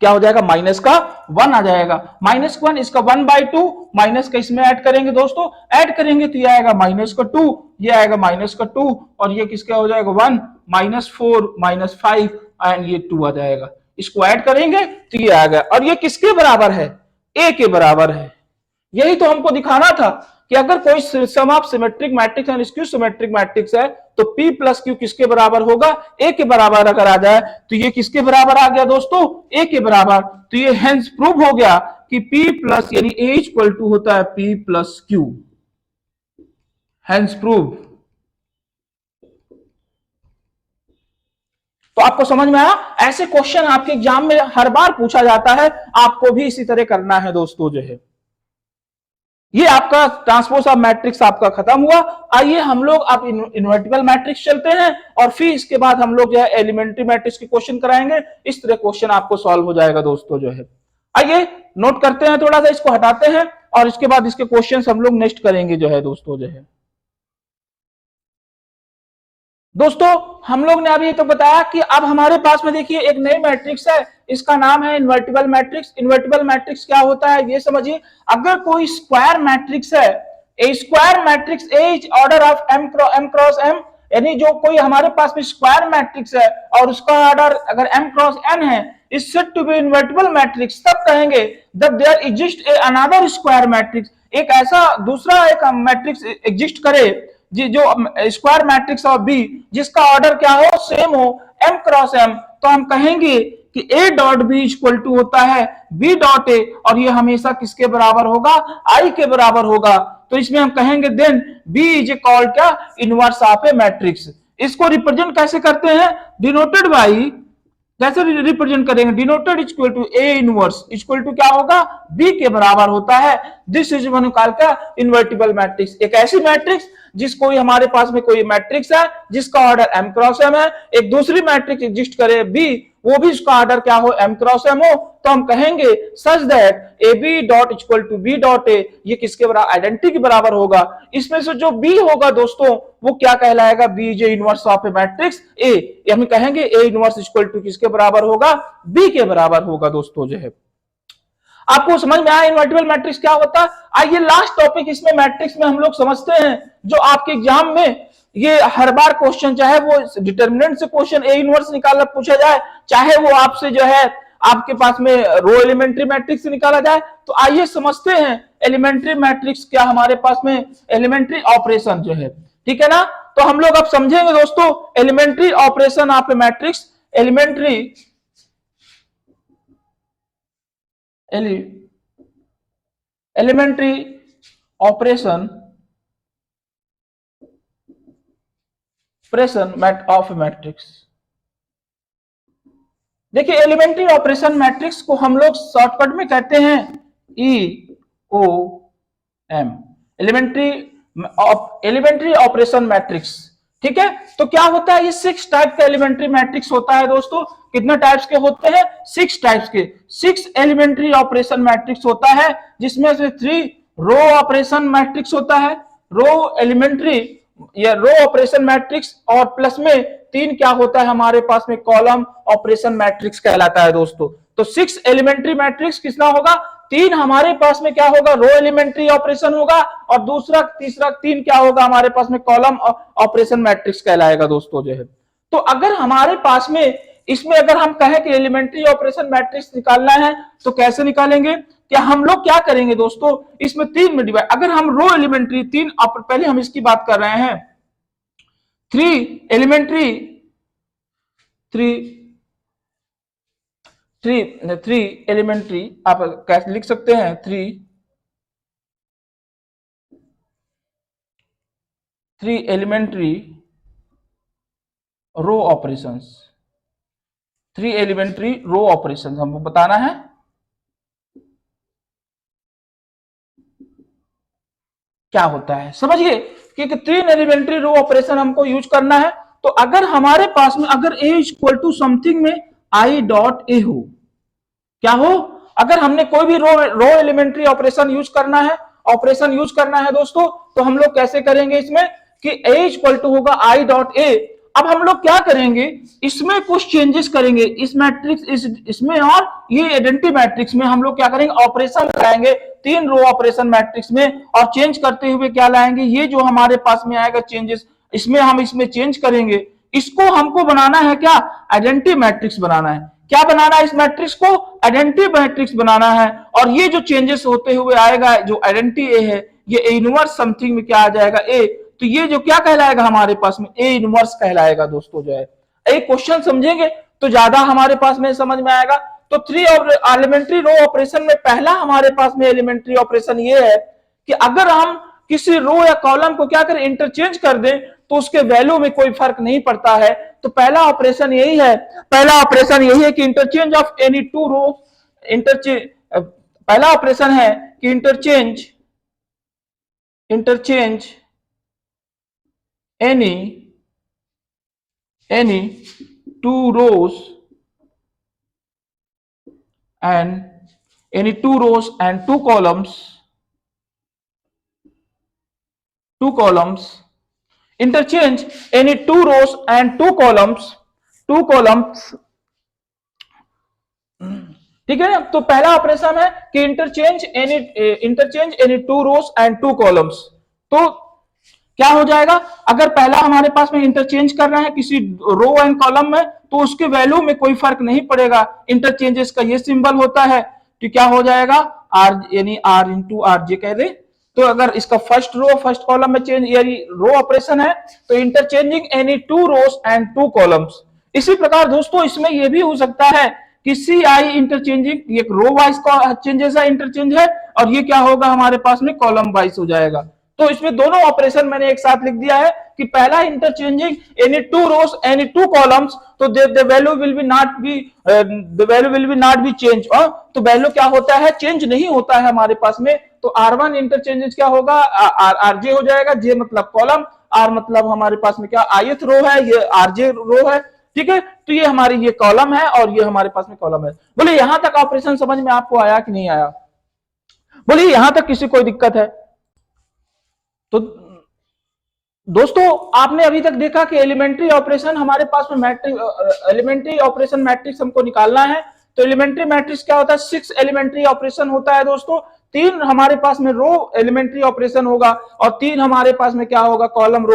क्या हो जाएगा, -1 आ जाएगा, -1, इसका 1/2 माइनस का इसमें ऐड करेंगे दोस्तों, ऐड करेंगे तो ये आएगा -2, ये आएगा -2, और ये किसका हो जाएगा 1, -4, -5 एंड ये 2 आ जाएगा। इसको ऐड करेंगे तो ये आ गया, और ये किसके बराबर है, A के बराबर है। यही तो हमको दिखाना था कि अगर कोई sum of symmetric matrix and skew symmetric matrix है तो P + Q किसके बराबर होगा, A के बराबर अगर आ जाए तो ये किसके बराबर आ गया दोस्तों, A के बराबर। तो ये हेंस प्रूव हो गया कि P+ यानी A = होता है P + Q, हेंस प्रूव। तो आपको समझ में आया, ऐसे क्वेश्चन आपके एग्जाम में हर बार पूछा जाता है, आपको भी इसी तरह करना है दोस्तों जो है। ये आपका ट्रांसपोज ऑफ मैट्रिक्स आपका खत्म हुआ। आइए हम लोग अब इन्वर्टिबल मैट्रिक्स चलते हैं और फिर इसके बाद हम लोग जो है एलिमेंट्री मैट्रिक्स के क्वेश्चन कराएंगे। इस तरह क्वेश्चन आपको सॉल्व हो जाएगा दोस्तों जो है। आइए नोट करते हैं, थोड़ा सा इसको हटाते हैं और इसके बाद इसके क्वेश्चन हम लोग नेक्स्ट करेंगे जो है दोस्तों जो है। दोस्तों हम लोग ने अभी तो बताया कि अब हमारे पास में देखिए एक नई मैट्रिक्स है, इसका नाम है इन्वर्टिबल मैट्रिक्स। इन्वर्टिबल मैट्रिक्स क्या होता है ये समझिए। अगर कोई स्क्वायर मैट्रिक्स है, A square matrix A is order of M cross M, यानी जो कोई हमारे पास में स्क्वायर मैट्रिक्स है और उसका ऑर्डर अगर एम क्रॉस एन है, is said to be invertible matrix. तब कहेंगे that there exist a another square matrix, एक ऐसा दूसरा एक मैट्रिक्स एग्जिस्ट करे जो स्क्वायर मैट्रिक्स ऑफ बी जिसका ऑर्डर क्या हो, सेम हो, एम क्रॉस एम। तो हम कहेंगे कि A dot B equal to होता है बी डॉट ए, और ये हमेशा किसके बराबर होगा, आई के बराबर होगा। तो इसमें हम कहेंगे then B is a called क्या, इनवर्स ऑफ ए मैट्रिक्स। इसको रिप्रेजेंट कैसे करते हैं, डिनोटेड बाई, कैसे रिप्रेजेंट करेंगे, denoted equal to A inverse equal to क्या होगा, बी के बराबर होता है। दिस इज वन कॉल्ड क्या, इन्वर्टिबल मैट्रिक्स। एक ऐसी मैट्रिक्स जिस कोई हमारे पास में कोई मैट्रिक्स है जिसका ऑर्डर एम क्रॉस एम है, एक दूसरी मैट्रिक्स एग्जिस्ट करे बी, वो भी उसका ऑर्डर क्या हो, एम क्रॉस एम हो, तो हम कहेंगे such that A B dot equal to B dot A, ये किसके बराबर, आइडेंटिटी के बराबर होगा। इसमें से जो बी होगा दोस्तों वो क्या कहलाएगा, B J inverse of A matrix A. हम कहेंगे ए इनवर्स इक्वल टू किसके बराबर होगा, बी के बराबर होगा दोस्तों जो है। आपको समझ में आया इन्वर्टिबल मैट्रिक्स क्या होता है। आइए लास्ट टॉपिक इसमें मैट्रिक्स में हम लोग समझते हैं, जो आपके एग्जाम में ये हर बार क्वेश्चन, चाहे वो डिटर्मिनेंट से क्वेश्चन ए इनवर्स निकालना पूछा जाए, चाहे वो आपसे जो है आपके पास में रो एलिमेंट्री मैट्रिक्स से निकाला जाए। तो आइए समझते हैं एलिमेंट्री मैट्रिक्स क्या, हमारे पास में एलिमेंट्री ऑपरेशन जो है, ठीक है ना। तो हम लोग अब समझेंगे दोस्तों elementary operation of A matrix, elementary operation of matrix. देखिए एलिमेंट्री ऑपरेशन मैट्रिक्स को हम लोग शॉर्टकट में कहते हैं EOM, एलिमेंट्री ऑपरेशन मैट्रिक्स, ठीक है। तो क्या होता है, ये 6 टाइप का एलिमेंट्री मैट्रिक्स होता है दोस्तों। कितने टाइप्स के होते हैं, 6 टाइप्स के, 6 एलिमेंट्री ऑपरेशन मैट्रिक्स होता है, जिसमें से 3 रो ऑपरेशन मैट्रिक्स होता है, रो एलिमेंट्री या रो ऑपरेशन मैट्रिक्स, और प्लस में 3 क्या होता है हमारे पास में, कॉलम ऑपरेशन मैट्रिक्स कहलाता है दोस्तों। तो 6 एलिमेंट्री मैट्रिक्स कितना होगा, 3 हमारे पास में क्या होगा, रो एलिमेंट्री ऑपरेशन होगा, और दूसरा तीसरा 3 क्या होगा हमारे पास में, कॉलम ऑपरेशन मैट्रिक्स कहलाएगा दोस्तों जो है। तो अगर हमारे पास में इसमें अगर हम कहें कि एलिमेंट्री ऑपरेशन मैट्रिक्स निकालना है तो कैसे निकालेंगे, क्या हम लोग क्या करेंगे दोस्तों, इसमें 3 में डिवाइड, अगर हम रो एलिमेंट्री 3, पहले हम इसकी बात कर रहे हैं, 3 एलिमेंट्री 3 एलिमेंट्री आप कैसे लिख सकते हैं, 3 elementary row operations, 3 elementary row operations हमको बताना है। क्या होता है समझिए कि 3 एलिमेंट्री रो ऑपरेशन हमको यूज करना है। तो अगर हमारे पास में अगर ए इक्वल टू समथिंग में आई डॉट ए हो, क्या हो, अगर हमने कोई भी रो एलिमेंट्री ऑपरेशन यूज करना है दोस्तों, तो हम लोग कैसे करेंगे इसमें कि ए इक्वल टू होगा आई डॉट ए। अब हम लोग क्या करेंगे, इसमें कुछ चेंजेस करेंगे, इस मैट्रिक्स इसमें और ये आइडेंटिटी मैट्रिक्स में हम लोग क्या करेंगे, ऑपरेशन लाएंगे 3 रो ऑपरेशन मैट्रिक्स में, और चेंज करते हुए क्या लाएंगे, ये जो हमारे पास में आएगा चेंजेस, इसमें हम इसमें चेंज करेंगे। इसको हमको बनाना है क्या, आइडेंटिटी मैट्रिक्स बनाना है। क्या बनाना है इस मैट्रिक्स को, आइडेंटिटी मैट्रिक्स बनाना है। और ये जो चेंजेस होते हुए आएगा, जो आइडेंटिटी ए है, ये ए इनवर्स समथिंग में क्या आ जाएगा, ए, तो ये जो क्या कहलाएगा हमारे पास में, ए इनवर्स कहलाएगा दोस्तों जो है। एक क्वेश्चन समझेंगे तो ज्यादा हमारे पास में समझ में आएगा। तो 3 एलिमेंट्री रो ऑपरेशन में पहला हमारे पास में एलिमेंट्री ऑपरेशन ये है कि अगर हम किसी रो या कॉलम को क्या करें, इंटरचेंज कर दें, तो उसके वैल्यू में कोई फर्क नहीं पड़ता है। तो पहला ऑपरेशन यही है कि इंटरचेंज ऑफ एनी 2 रो, पहला ऑपरेशन है कि interchange interchange any two rows and two columns, interchange any two rows and two columns, ठीक है ना। तो पहला ऑपरेशन है कि interchange any two rows and two columns. तो क्या हो जाएगा, अगर पहला हमारे पास में इंटरचेंज कर रहे हैं किसी रो एंड कॉलम में, तो उसके वैल्यू में कोई फर्क नहीं पड़ेगा, इंटरचेंजेस का ये सिंबल होता है। तो क्या हो जाएगा, आर यानी आर इंटू आर जे कह दे। तो अगर इसका फर्स्ट रो फर्स्ट कॉलम में चेंज यानी रो ऑपरेशन है, तो interchanging any two rows and two columns. इसी प्रकार दोस्तों इसमें यह भी हो सकता है कि सी आई इंटरचेंजिंग, एक रो वाइज का चेंजेस है, इंटरचेंज है, और ये क्या होगा हमारे पास में कॉलम वाइज हो जाएगा। तो इसमें दोनों ऑपरेशन मैंने एक साथ लिख दिया है कि पहला इंटरचेंजिंग एनी टू रोज एनी टू कॉलम्स, तो the value will be not be change. तो वैल्यू क्या होता है, चेंज नहीं होता है हमारे पास में। तो R1 इंटरचेंजेस क्या होगा, आर जे हो जाएगा, जे मतलब कॉलम, आर मतलब हमारे पास में क्या ith रो है, ये आरजे रो है, ठीक है। तो ये हमारी ये कॉलम है और ये हमारे पास में कॉलम है। बोले यहां तक ऑपरेशन समझ में आपको आया कि नहीं आया, बोलिए यहां तक किसी कोई दिक्कत है। तो दोस्तों आपने अभी तक देखा कि एलिमेंट्री ऑपरेशन हमारे पास में एलिमेंट्री ऑपरेशन मैट्रिक्स हमको निकालना है। तो एलिमेंट्री मैट्रिक्स क्या होता है, 6 एलिमेंट्री ऑपरेशन होता है दोस्तों। 3 हमारे पास में रो एलिमेंट्री ऑपरेशन होगा और 3 हमारे पास में क्या होगा, कॉलम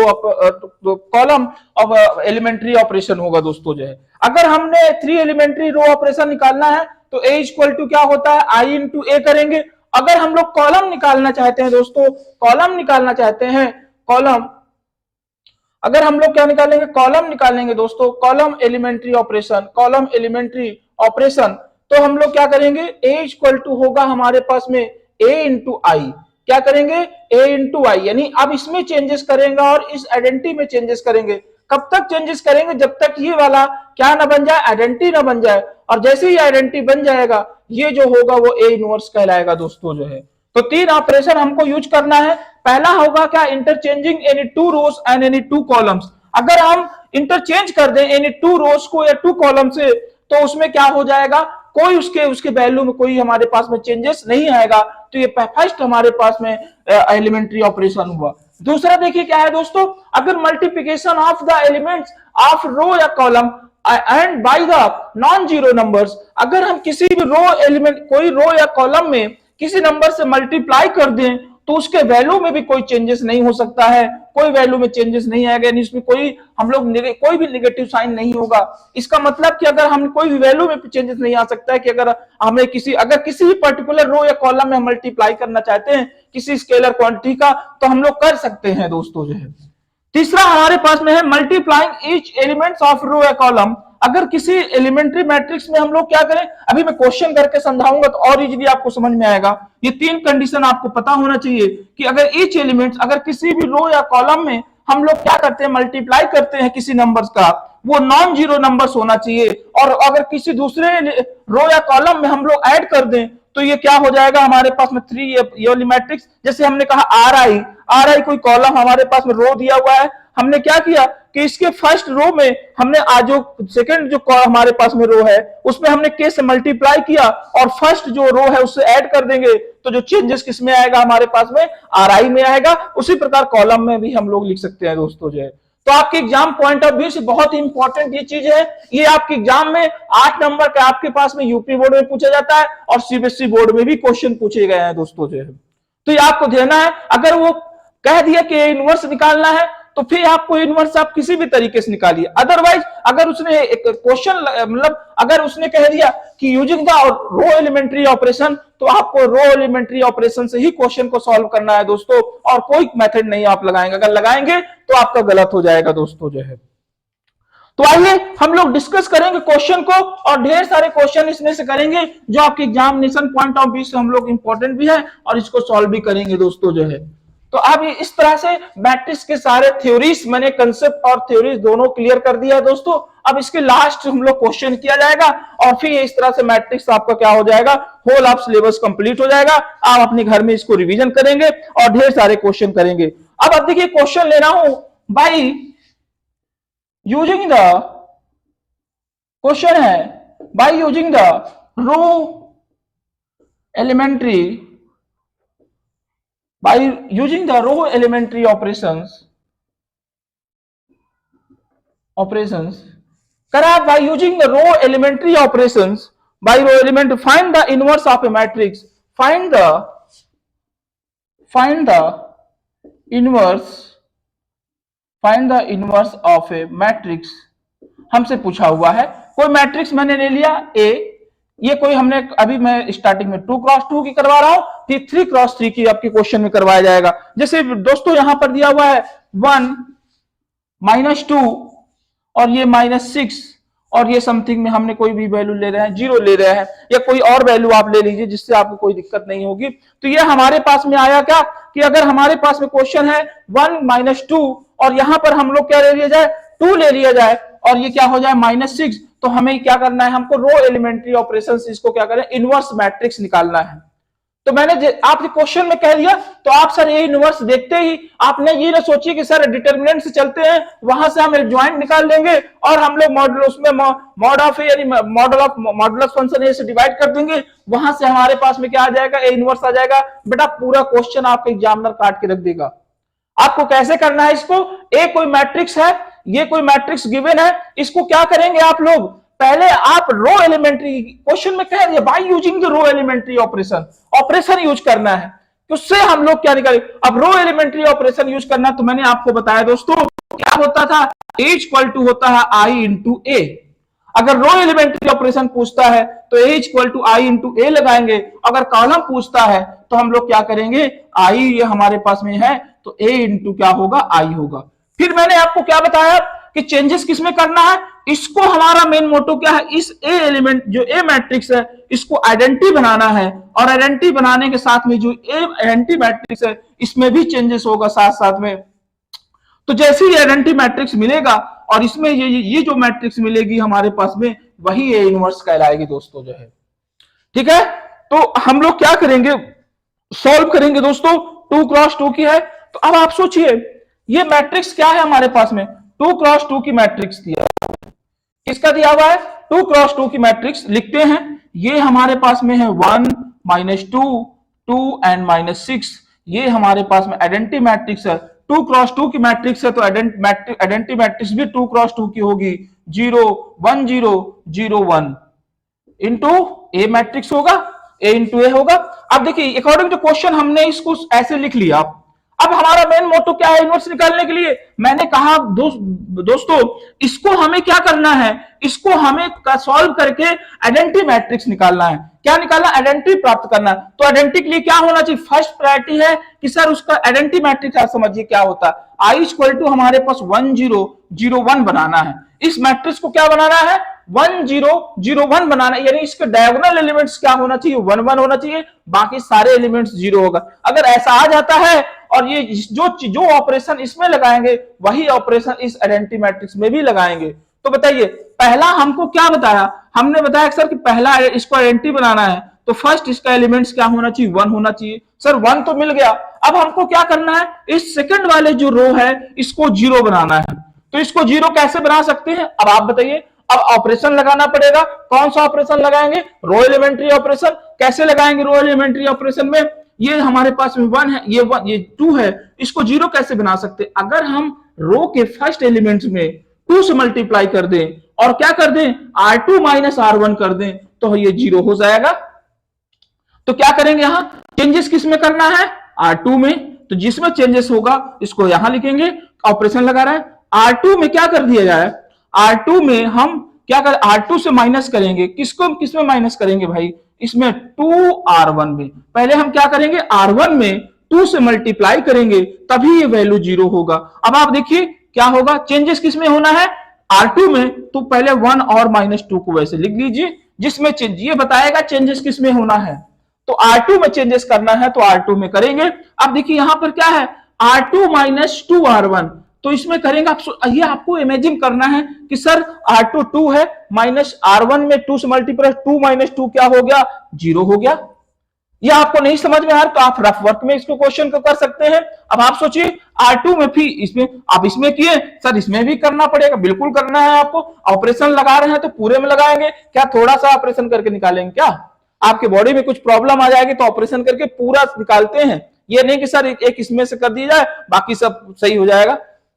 ऑफ एलिमेंट्री ऑपरेशन होगा दोस्तों जो है। अगर हमने 3 एलिमेंट्री रो ऑपरेशन निकालना है तो ए इक्वल टू क्या होता है, आई इंटू ए करेंगे। अगर हम लोग कॉलम निकालना चाहते हैं दोस्तों, कॉलम निकालना चाहते हैं, कॉलम अगर हम लोग क्या निकालेंगे, कॉलम निकालेंगे दोस्तों, कॉलम एलिमेंट्री ऑपरेशन, तो हम लोग क्या करेंगे, ए इक्वल टू होगा हमारे पास में ए इंटू आई। क्या करेंगे, ए इंटू आई, यानी अब इसमें चेंजेस करेंगे और इस आइडेंटिटी में चेंजेस करेंगे। कब तक चेंजेस करेंगे, जब तक ये वाला क्या ना बन जाए, आइडेंटिटी ना बन जाए। और जैसे ही आइडेंटिटी बन जाएगा, ये जो होगा वो ए इनवर्स कहलाएगा दोस्तों जो है। तो 3 ऑपरेशन हमको यूज करना है। पहला होगा क्या, interchanging any two rows and any two columns. अगर हम इंटरचेंज कर दें एनी टू रोज को या टू कॉलम से, तो उसमें क्या हो जाएगा, कोई उसके वैल्यू में कोई हमारे पास में चेंजेस नहीं आएगा। तो ये फर्स्ट हमारे पास में एलिमेंट्री ऑपरेशन हुआ। दूसरा देखिए क्या है दोस्तों, अगर multiplication of the elements of row या column and by the non zero numbers, अगर हम किसी भी रो एलिमेंट कोई रो या कॉलम में किसी नंबर से मल्टीप्लाई कर दें, तो उसके वैल्यू में भी कोई चेंजेस नहीं हो सकता है, कोई वैल्यू में चेंजेस नहीं आएगा, यानी इसमें कोई हम लोग कोई भी नेगेटिव साइन नहीं होगा। इसका मतलब कि अगर हम कोई भी वैल्यू में चेंजेस नहीं आ सकता है कि अगर हमें अगर किसी भी पर्टिकुलर रो या कॉलम में मल्टीप्लाई करना चाहते हैं किसी स्केलर क्वांटिटी का, तो हम लोग कर सकते हैं दोस्तों जो है। तीसरा हमारे पास में है multiplying each elements of row या कॉलम। अगर किसी एलिमेंट्री मैट्रिक्स में हम लोग क्या करें, अभी मैं क्वेश्चन करके समझाऊंगा तो और इजीली आपको समझ में आएगा। ये 3 कंडीशन आपको पता होना चाहिए कि अगर ईच एलिमेंट्स, अगर किसी भी रो या कॉलम में हम लोग क्या करते हैं, मल्टीप्लाई करते हैं किसी नंबर्स का, वो नॉन जीरो नंबर्स होना चाहिए। और अगर किसी दूसरे रो या कॉलम में हम लोग ऐड कर दें, तो ये क्या हो जाएगा हमारे पास में 3 ये वाली मैट्रिक्स। जैसे हमने कहा आर आई कोई कॉलम हमारे पास में रो दिया हुआ है, हमने क्या किया कि इसके फर्स्ट रो में हमने आज जो सेकंड जो हमारे पास में रो है उसमें हमने के से मल्टीप्लाई किया और फर्स्ट जो रो है उससे ऐड कर देंगे, तो जो चेंजेस किसमें आएगा हमारे पास में, आर आई में आएगा। उसी प्रकार कॉलम में भी हम लोग लिख सकते हैं दोस्तों जो है। तो आपके एग्जाम पॉइंट ऑफ व्यू से बहुत ही इंपॉर्टेंट ये चीज है। ये आपके एग्जाम में 8 नंबर का आपके पास में यूपी बोर्ड में पूछा जाता है और सीबीएसई बोर्ड में भी क्वेश्चन पूछे गए हैं दोस्तों जो है। तो ये आपको देना है। अगर वो कह दिया कि इनवर्स निकालना है तो फिर आपको इनवर्स आप किसी भी तरीके से निकालिए। अदरवाइज अगर उसने एक क्वेश्चन मतलब अगर उसने कह दिया कि using the row elementary operation, तो आपको रो एलिमेंट्री ऑपरेशन से ही क्वेश्चन को सॉल्व करना है दोस्तों, और कोई मेथड नहीं आप लगाएंगे। अगर लगाएंगे तो आपका गलत हो जाएगा दोस्तों जो है। तो आइए हम लोग डिस्कस करेंगे क्वेश्चन को, और ढेर सारे क्वेश्चन इसमें से करेंगे जो आपके एग्जामिनेशन पॉइंट ऑफ व्यू से हम लोग इंपॉर्टेंट भी है और इसको सॉल्व भी करेंगे दोस्तों जो है। तो अब इस तरह से मैट्रिक्स के सारे थ्योरीज मैंने कंसेप्ट और थ्योरीज दोनों क्लियर कर दिया है दोस्तों। अब इसके लास्ट हम लोग क्वेश्चन किया जाएगा और फिर इस तरह से मैट्रिक्स आपका क्या हो जाएगा, होल ऑफ सिलेबस कंप्लीट हो जाएगा। आप अपने घर में इसको रिवीजन करेंगे और ढेर सारे क्वेश्चन करेंगे। अब देखिए क्वेश्चन ले रहा हूं बाई यूजिंग द, क्वेश्चन है by using the row elementary, by using the row elementary operations करा, by using the row elementary operations, by row element find the inverse of a matrix, find the inverse of a matrix। हमसे पूछा हुआ है कोई matrix मैंने ले लिया A, ये कोई हमने अभी मैं स्टार्टिंग में 2x2 की करवा रहा हूं, फिर 3x3 की आपके क्वेश्चन में करवाया जाएगा। जैसे दोस्तों यहां पर दिया हुआ है 1 -2 और ये -6 और ये समथिंग में हमने कोई भी वैल्यू ले रहे हैं, 0 ले रहे हैं या कोई और वैल्यू आप ले लीजिए जिससे आपको कोई दिक्कत नहीं होगी। तो ये हमारे पास में आया क्या कि अगर हमारे पास में क्वेश्चन है 1 -2 और यहां पर हम लोग क्या ले लिया जाए, 2 ले लिया जाए और ये क्या हो जाए -6, तो हमें क्या करना है, हमको रो एलिमेंट्री ऑपरेशंस इसको क्या करें, इनवर्स मैट्रिक्स निकालना है। तो मैंने आपके क्वेश्चन में कह दिया, तो आप सर ये इनवर्स देखते ही आपने ये ना सोचिए कि सर डिटर्मिनेंट से चलते हैं, वहां से हम एडजॉइंट निकाल लेंगे और हम लोग मॉडल उसमें मॉड ऑफ यानी मॉडुलस फंक्शन ए से डिवाइड कर देंगे, वहां से हमारे पास में क्या आ जाएगा, ए इनवर्स आ जाएगा। बेटा पूरा क्वेश्चन आपका एग्जामिनर काट के रख देगा। आपको कैसे करना है इसको, ए कोई मैट्रिक्स है, ये कोई मैट्रिक्स गिवन है, इसको क्या करेंगे आप लोग, पहले आप रो एलिमेंट्री, क्वेश्चन में कह दिया by using the row elementary operation use करना है, तो उससे हम लोग क्या निकालेंगे। अब रो एलिमेंट्री ऑपरेशन यूज करना, तो मैंने आपको बताया दोस्तों क्या होता था, A इक्वल टू होता है I इंटू ए। अगर रो एलिमेंट्री ऑपरेशन पूछता है तो A equal to I into A लगाएंगे, अगर कॉलम पूछता है तो हम लोग क्या करेंगे, I ये हमारे पास में है तो A इंटू क्या होगा, I होगा। फिर मैंने आपको क्या बताया कि चेंजेस किसमें करना है, इसको हमारा मेन मोटो क्या है, इस ए एलिमेंट जो ए मैट्रिक्स है इसको आइडेंटिटी बनाना है, और आइडेंटिटी बनाने के साथ में जो ए आइडेंटिटी मैट्रिक्स है इसमें भी चेंजेस होगा साथ साथ में। तो जैसे ही आइडेंटिटी मैट्रिक्स मिलेगा और इसमें ये जो मैट्रिक्स मिलेगी हमारे पास में, वही ए इनवर्स कहलाएगी दोस्तों जो है। ठीक है, तो हम लोग क्या करेंगे, सॉल्व करेंगे दोस्तों। 2x2 की है, तो अब आप सोचिए ये मैट्रिक्स क्या है हमारे पास में, 2x2 की मैट्रिक्स दिया, किसका दिया हुआ है, 2x2 की मैट्रिक्स लिखते हैं। ये हमारे पास में है 1 -2 2 एंड -6, ये हमारे पास में आइडेंटिटी मैट्रिक्स है। 2x2 की मैट्रिक्स है तो आइडेंटिटी मैट्रिक्स भी 2x2 की होगी, 0 1 0 0 1 इंटू ए मैट्रिक्स होगा, ए इंटू ए होगा। अब देखिए अकॉर्डिंग टू क्वेश्चन हमने इसको ऐसे लिख लिया। अब हमारा मेन मोटो क्या है, इनवर्स निकालने के लिए मैंने कहा दोस्तों इसको हमें क्या करना है, इसको हमें सॉल्व करके आइडेंटिटी मैट्रिक्स निकालना है। क्या निकालना, आइडेंटिटी प्राप्त करना है। तो आइडेंटिटी के लिए क्या होना चाहिए, फर्स्ट प्रायोरिटी है कि सर उसका आइडेंटिटी मैट्रिक्स आप समझिए क्या होता है, I इक्वल टू हमारे पास 1 0 0 1 बनाना है। इस मैट्रिक्स को क्या बनाना है, 1 0 0 1 बनाना है, यानी इसके डायगोनल एलिमेंट्स क्या होना चाहिए, 1 1 होना चाहिए, बाकी सारे एलिमेंट्स 0 होगा। अगर ऐसा आ जाता है और ये जो ऑपरेशन इसमें लगाएंगे वही ऑपरेशन इस आइडेंटिटी मैट्रिक्स में भी लगाएंगे। तो बताइए पहला हमको क्या बताया, हमने बताया सर कि पहला इसको आइडेंटिटी बनाना है तो फर्स्ट इसका एलिमेंट्स क्या होना चाहिए, 1 होना चाहिए। सर 1 तो मिल गया, अब हमको क्या करना है, इस सेकंड वाले जो रो है इसको 0 बनाना है। तो इसको 0 कैसे बना सकते हैं, अब आप बताइए। अब ऑपरेशन लगाना पड़ेगा, कौन सा ऑपरेशन लगाएंगे, रो एलिमेंट्री ऑपरेशन। कैसे लगाएंगे रो एलिमेंट्री ऑपरेशन में, ये हमारे पास में 1 है, ये 2 है, इसको 0 कैसे बना सकते, अगर हम रो के फर्स्ट एलिमेंट्स में 2 से मल्टीप्लाई कर दें और क्या कर दें, R2 माइनस R1 कर दें तो ये 0 हो जाएगा। तो क्या करेंगे, यहां चेंजेस किसमें करना है, R2 में, तो जिसमें चेंजेस होगा इसको यहां लिखेंगे, ऑपरेशन लगा रहा है। R2 में क्या कर दिया जाए, R2 में हम क्या कर, R2 से माइनस करेंगे, किसमें माइनस करेंगे भाई, इसमें 2R1 में। पहले हम क्या करेंगे, R1 में 2 से मल्टीप्लाई करेंगे तभी ये वैल्यू 0 होगा। अब आप देखिए क्या होगा, चेंजेस किसमें होना है, R2 में, तो पहले 1 और -2 को वैसे लिख लीजिए, जिसमें चेंज ये बताएगा चेंजेस किसमें होना है। तो R2 में चेंजेस करना है तो R2 में करेंगे। अब देखिए यहां पर क्या है, R2 माइनस 2R1। तो इसमें करेंगे आप, ये आपको इमेजिन करना है कि सर R2 2 है, माइनस R1 में 2 से मल्टीप्लाई, 2 माइनस 2 क्या हो गया, 0 हो गया। ये आपको नहीं समझ में आ रहा तो आप रफ वर्क में इसको क्वेश्चन को कर सकते हैं। अब आप सोचिए R2 में भी इसमें, आप इसमें किए सर इसमें भी करना पड़ेगा, बिल्कुल करना है आपको। ऑपरेशन लगा रहे हैं तो पूरे में लगाएंगे क्या, थोड़ा सा ऑपरेशन करके निकालेंगे क्या? आपके बॉडी में कुछ प्रॉब्लम आ जाएगी तो ऑपरेशन करके पूरा निकालते हैं, ये नहीं कि सर एक इसमें से कर दिया जाए बाकी सब सही हो जाएगा।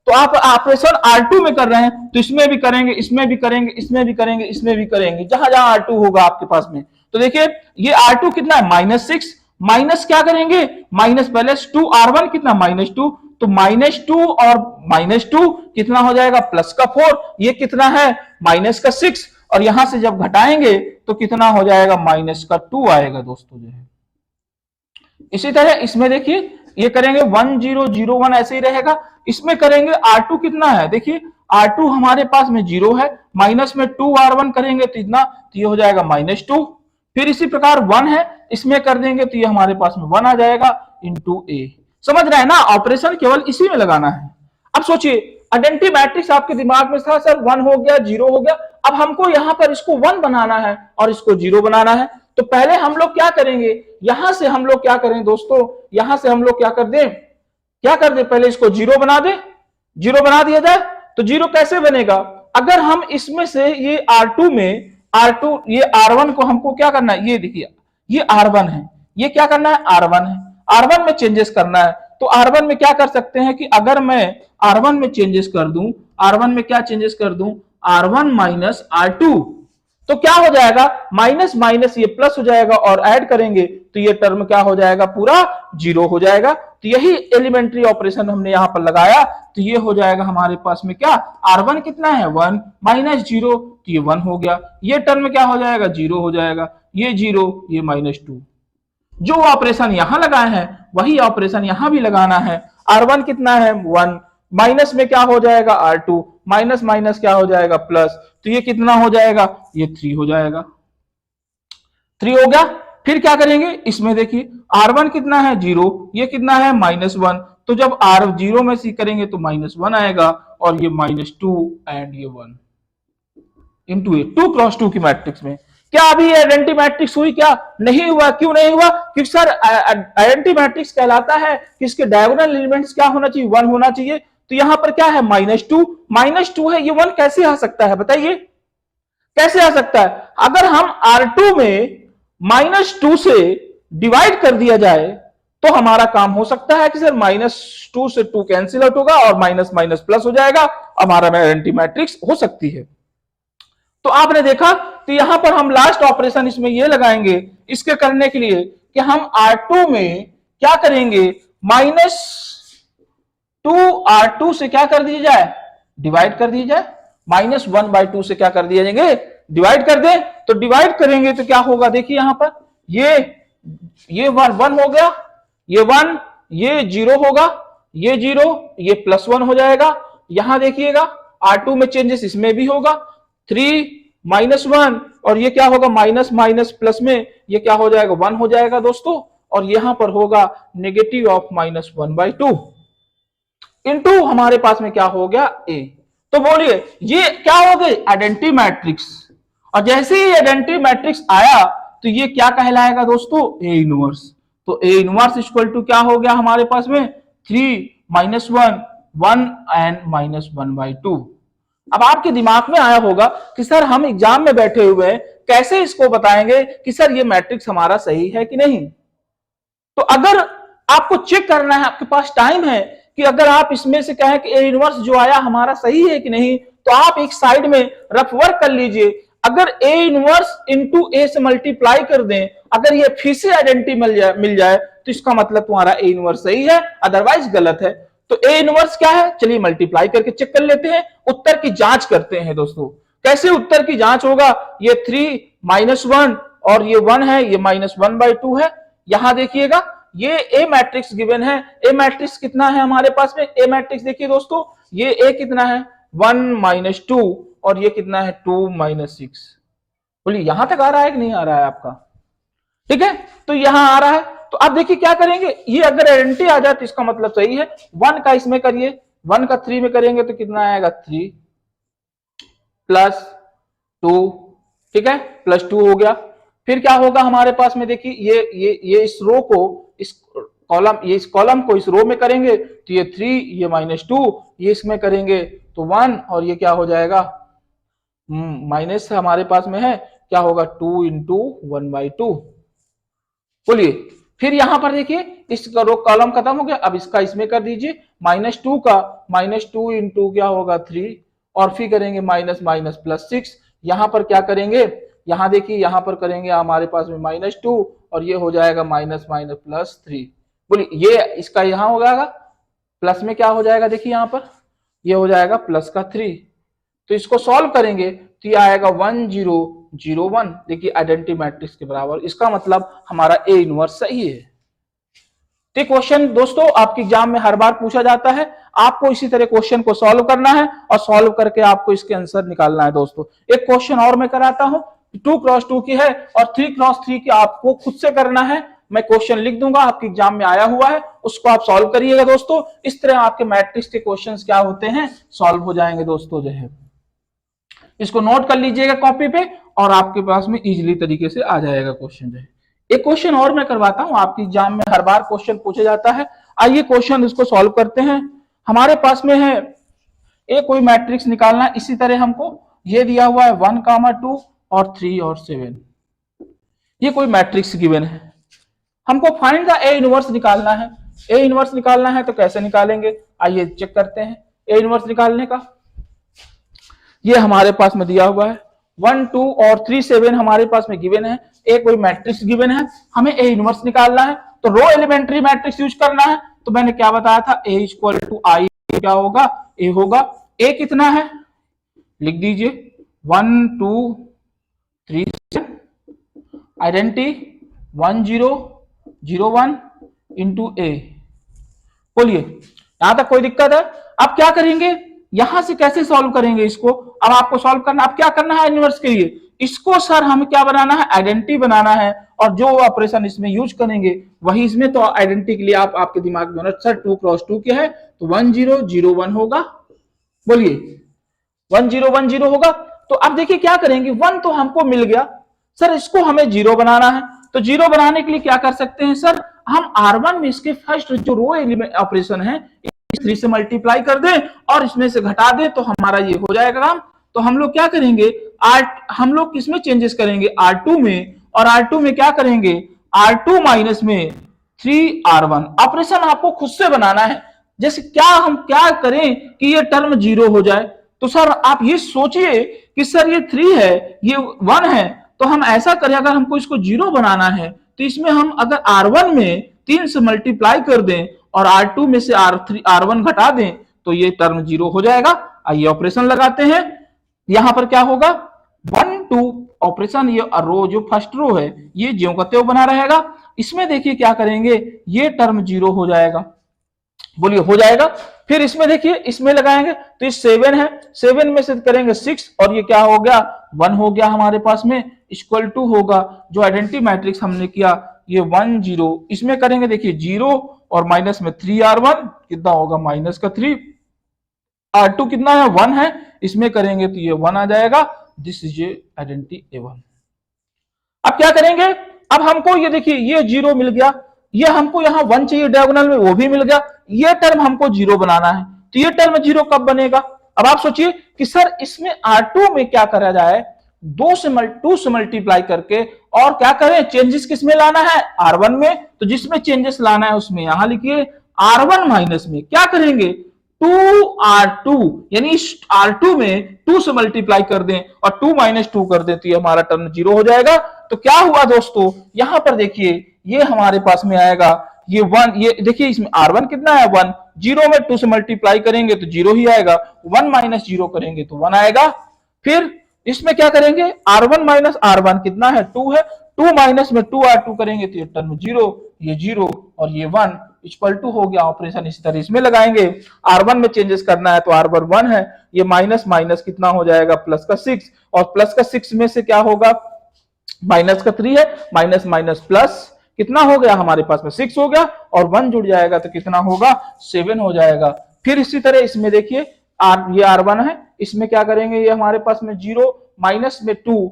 तो आप ऑपरेशन R2 में कर रहे हैं तो इसमें भी करेंगे, इसमें भी करेंगे, इसमें भी करेंगे, इसमें भी करेंगे, जहां जहां R2 होगा आपके पास में। तो देखिए ये R2 कितना है, -6, माइनस क्या करेंगे, माइनस पहले 2R1 कितना, -2, तो -2 और -2 कितना हो जाएगा, प्लस का 4, ये कितना है, माइनस का 6, और यहां से जब घटाएंगे तो कितना हो जाएगा, माइनस का 2 आएगा दोस्तों जो है। इसी तरह इसमें देखिए ये करेंगे 1 0 0 1 ऐसे ही रहेगा। इसमें करेंगे R2 कितना है, देखिए R2 हमारे पास में 0 है, माइनस में 2R1 करेंगे तो इतना, तो ये हो जाएगा -2। फिर इसी प्रकार 1 है, इसमें कर देंगे तो ये हमारे पास में 1 आ जाएगा इंटू ए। समझ रहे हैं ना, ऑपरेशन केवल इसी में लगाना है। अब सोचिए आइडेंटिटी मैट्रिक्स आपके दिमाग में था, सर 1 हो गया, 0 हो गया, अब हमको यहां पर इसको 1 बनाना है और इसको 0 बनाना है। तो पहले हम लोग क्या करेंगे, यहां से हम लोग क्या करें दोस्तों, यहां से हम लोग क्या कर दें, पहले इसको 0 बना दे, 0 बना दिया जाए। तो 0 कैसे बनेगा, अगर हम इसमें से ये R2 में R2 ये R1 को हमको क्या करना है, ये देखिए ये R1 है, ये क्या करना है, R1 है, R1 में चेंजेस करना है। तो R1 में क्या कर सकते हैं कि अगर मैं R1 में चेंजेस कर दूं, R1 में क्या चेंजेस कर दूं, R1 माइनस R2, तो क्या हो जाएगा, माइनस माइनस ये प्लस हो जाएगा और ऐड करेंगे तो ये टर्म क्या हो जाएगा, पूरा 0 हो जाएगा। तो यही एलिमेंट्री ऑपरेशन हमने यहां पर लगाया, तो ये हो जाएगा हमारे पास में क्या, R1 कितना है 1, माइनस 0 तो ये 1 हो गया, ये टर्म क्या हो जाएगा, 0 हो जाएगा, ये 0 ये -2। जो ऑपरेशन यहां लगाए हैं वही ऑपरेशन यहां भी लगाना है। R1 कितना है 1, माइनस में क्या हो जाएगा R2, माइनस माइनस क्या हो जाएगा प्लस, तो ये कितना हो जाएगा, ये 3 हो जाएगा, 3 हो गया। फिर क्या करेंगे, इसमें देखिए R1 कितना है 0, ये कितना है -1, तो जब R0 में से करेंगे तो -1 आएगा और ये -2 एंड ये 1 इंटू ए, 2 क्रॉस 2 की मैट्रिक्स में। क्या अभी आइडेंटिटी मैट्रिक्स हुई, क्या नहीं हुआ, क्यों नहीं हुआ, क्योंकि सर आइडेंटिटी मैट्रिक्स कहलाता है कि इसके डायगोनल एलिमेंट्स क्या होना चाहिए, 1 होना चाहिए। तो यहां पर क्या है, -2 है, ये 1 कैसे आ सकता है बताइए, कैसे आ सकता है, अगर हम R2 में -2 से डिवाइड कर दिया जाए तो हमारा काम हो सकता है कि सर -2 से 2 कैंसिल आउट होगा और माइनस माइनस प्लस हो जाएगा, हमारा आइडेंटिटी मैट्रिक्स हो सकती है। तो आपने देखा, तो यहां पर हम लास्ट ऑपरेशन इसमें ये लगाएंगे इसके करने के लिए कि हम R2 में क्या करेंगे, -2R2 से क्या कर दिया जाए, डिवाइड कर दिया जाए, -1/2 से क्या कर दिया जाएंगे, डिवाइड कर दे। तो डिवाइड करेंगे तो क्या होगा, देखिए यहां पर ये 1 हो गया, ये 1, ये 0 होगा, ये 0, ये +1 हो जाएगा। यहां देखिएगा R2 में चेंजेस इसमें भी होगा, 3 -1 और ये क्या होगा, माइनस माइनस प्लस में ये क्या हो जाएगा, 1 हो जाएगा दोस्तों, और यहां पर होगा नेगेटिव ऑफ -1/2 इंटू हमारे पास में क्या हो गया, ए। तो बोलिए ये क्या हो गई, आइडेंटिटी मैट्रिक्स। और जैसे ही आइडेंटिटी मैट्रिक्स आया तो ये क्या कहलाएगा दोस्तों, ए इनवर्स। तो ए इनवर्स इक्वल टू क्या हो गया हमारे पास में, 3 -1 1 एंड -1/2। अब आपके दिमाग में आया होगा कि सर हम एग्जाम में बैठे हुए हैं, कैसे इसको बताएंगे कि सर ये मैट्रिक्स हमारा सही है कि नहीं। तो अगर आपको चेक करना है, आपके पास टाइम है कि अगर आप इसमें से कहें कि ए इनवर्स जो आया हमारा सही है कि नहीं, तो आप एक साइड में रफ वर्क कर लीजिए। अगर ए इनवर्स इंटू ए से मल्टीप्लाई कर दें, अगर ये फिर से आइडेंटिटी मिल जाए तो इसका मतलब तुम्हारा ए इनवर्स सही है, अदरवाइज गलत है। तो ए इनवर्स क्या है, चलिए मल्टीप्लाई करके चेक कर लेते हैं, उत्तर की जांच करते हैं दोस्तों। कैसे उत्तर की जांच होगा, ये 3 -1 और ये 1 है, ये -1/2 है। यहां देखिएगा ये ए मैट्रिक्स गिवन है, ए मैट्रिक्स कितना है हमारे पास में, ए मैट्रिक्स देखिए दोस्तों, ये ए कितना है 1 - 2 और ये कितना है 2 - 6। बोलिए यहां तक आ रहा है कि नहीं आ रहा है आपका, ठीक है। तो यहां आ रहा है, तो आप देखिए क्या करेंगे, ये अगर आइडेंटिटी आ जाए तो इसका मतलब सही है। 1 का इसमें करिए, 1 का 3 में करेंगे तो कितना आएगा 3 प्लस 2, ठीक है, प्लस 2 हो गया। फिर क्या होगा हमारे पास में, देखिए ये इस रो को इस कॉलम, ये इस कॉलम को इस रो में करेंगे तो ये 3, ये -2, ये इसमें करेंगे तो 1, और ये क्या हो जाएगा माइनस हमारे पास में है, क्या होगा 2 इंटू 1/2। बोलिए, फिर यहां पर देखिए इस रो कॉलम खत्म हो गया, अब इसका इसमें कर दीजिए, -2 का -2 इंटू क्या होगा 3, और फिर करेंगे माइनस माइनस प्लस 6। यहां पर क्या करेंगे, यहां देखिए यहां पर करेंगे हमारे पास में -2, और ये हो जाएगा माइनस माइनस प्लस 3। बोलिए, ये इसका यहां हो जाएगा प्लस में क्या हो जाएगा, देखिए यहां पर ये हो जाएगा प्लस का 3। तो इसको सॉल्व करेंगे तो ये आएगा 1 0 0 1। देखिए आइडेंटिटी मैट्रिक्स के बराबर, इसका मतलब हमारा ए इनवर्स सही है। तो क्वेश्चन दोस्तों आपके एग्जाम में हर बार पूछा जाता है, आपको इसी तरह क्वेश्चन को सॉल्व करना है और सॉल्व करके आपको इसके आंसर निकालना है। दोस्तों एक क्वेश्चन और मैं कराता हूं, 2x2 की है और 3x3 की आपको खुद से करना है। मैं क्वेश्चन लिख दूंगा, आपके एग्जाम में आया हुआ है, उसको आप सॉल्व करिएगा दोस्तों। इस तरह आपके मैट्रिक्स के क्वेश्चंस क्या होते हैं, सॉल्व हो जाएंगे दोस्तों जो है। इसको नोट कर लीजिएगा कॉपी पे और आपके पास में इजीली तरीके से आ जाएगा क्वेश्चन जो है। एक क्वेश्चन और मैं करवाता हूं, आपके एग्जाम में हर बार क्वेश्चन पूछा जाता है। आइए क्वेश्चन इसको सॉल्व करते हैं। हमारे पास में है एक कोई मैट्रिक्स निकालना है, इसी तरह हमको ये दिया हुआ है 1, 2 और 3 और 7। ये कोई मैट्रिक्स गिवन है, हमको फाइंड द ए इनवर्स निकालना है। ए इनवर्स निकालना है तो कैसे निकालेंगे, आइए चेक करते हैं ए इनवर्स निकालने का। ये हमारे पास में दिया हुआ है 1, 2 और 3, 7 हमारे पास में गिवन है। एक कोई मैट्रिक्स गिवन है, हमें ए इनवर्स निकालना है तो रो एलिमेंट्री मैट्रिक्स यूज करना है। तो मैंने क्या बताया था, ए इक्वल टू आई क्या होगा, ए होगा। ए कितना है लिख दीजिए 1 2 3 7, आइडेंटिटी 1 0 0 1 इंटू ए। बोलिए यहां तक कोई दिक्कत है? अब क्या करेंगे, यहां से कैसे सॉल्व करेंगे इसको, अब आपको सॉल्व करना, अब क्या करना है इनवर्स के लिए, इसको सर हमें क्या बनाना है, आइडेंटिटी बनाना है, और जो ऑपरेशन इसमें यूज करेंगे वही इसमें। तो आइडेंटिटी के लिए आप आपके दिमाग में होना, सर 2x2 क्या है तो 1 0 0 1 होगा। बोलिए 1 0 1 0 होगा। तो अब देखिए क्या करेंगे, 1 तो हमको मिल गया, सर इसको हमें 0 बनाना है। तो 0 बनाने के लिए क्या कर सकते हैं सर, हम R1 में इसके फर्स्ट जो रो एलिमेंट ऑपरेशन है 3 से मल्टीप्लाई कर दें और इसमें से घटा दें तो हमारा ये हो जाएगा काम। तो हम लोग क्या करेंगे, हम लोग किसमें चेंजेस करेंगे, R2 में, और R2 में क्या करेंगे, R2 माइनस में 3R1। ऑपरेशन आपको खुद से बनाना है। जैसे क्या हम क्या करें कि ये टर्म 0 हो जाए, तो सर आप ये सोचिए कि सर ये 3 है ये 1 है, तो हम ऐसा करें अगर हमको इसको 0 बनाना है तो इसमें हम अगर R1 में 3 से मल्टीप्लाई कर दें और R2 में से R1 घटा दें तो ये टर्म 0 हो जाएगा। आइए ऑपरेशन लगाते हैं। यहां पर क्या होगा 1 2 ऑपरेशन, ये रो जो फर्स्ट रो है ये ज्यों का त्यों बना रहेगा। इसमें देखिए क्या करेंगे, ये टर्म 0 हो जाएगा। बोलिए हो जाएगा। फिर इसमें देखिए इसमें लगाएंगे तो ये 7 है, 7 में से करेंगे 6 और ये क्या हो गया 1 हो गया हमारे पास में, इक्वल टू होगा जो आइडेंटिटी मैट्रिक्स हमने किया ये 1 0, इसमें करेंगे देखिए 0 और माइनस में 3R1 कितना होगा माइनस का 3, R2 कितना है 1 है, इसमें करेंगे तो ये 1 आ जाएगा। This is identity A1। अब क्या करेंगे, अब हमको ये देखिए ये 0 मिल गया, ये हमको यहाँ 1 चाहिए डायगोनल में, वो भी मिल गया। ये टर्म हमको 0 बनाना है, तो ये टर्म 0 कब बनेगा। अब आप सोचिए कि सर इसमें R2 में क्या करा जाए, 2 से मल्टीप्लाई करके और क्या करें, चेंजेस किसमें लाना है R1 में, तो जिसमें चेंजेस लाना है उसमें यहां लिखिए R1 माइनस में क्या करेंगे 2R2, यानी R2 में 2 से मल्टीप्लाई कर दें और 2 माइनस 2 कर दें तो ये हमारा टर्म 0 हो जाएगा। तो क्या हुआ दोस्तों, यहां पर देखिए ये हमारे पास में आएगा ये 1, ये देखिए इसमें R1 कितना है 1, 0 में 2 से मल्टीप्लाई करेंगे तो 0 ही आएगा, 1 माइनस 0 करेंगे तो 1 आएगा। फिर इसमें क्या करेंगे R1 माइनस R1 कितना है 2 है, 2 माइनस में 2R2 करेंगे तो ये टर्म 0, ये 0 और ये 1 इक्वल टू हो गया। ऑपरेशन इसी तरह इसमें लगाएंगे, R1 में चेंजेस करना है तो R1 1 है, ये माइनस माइनस कितना हो जाएगा प्लस का 6, और प्लस का 6 में से क्या होगा माइनस का 3 है, माइनस माइनस प्लस, कितना हो गया हमारे पास में 6 हो गया, और 1 जुड़ जाएगा तो कितना होगा 7 हो जाएगा। फिर इसी तरह इसमें देखिए ये R1 है, इसमें क्या करेंगे, ये हमारे पास में 0 माइनस में 2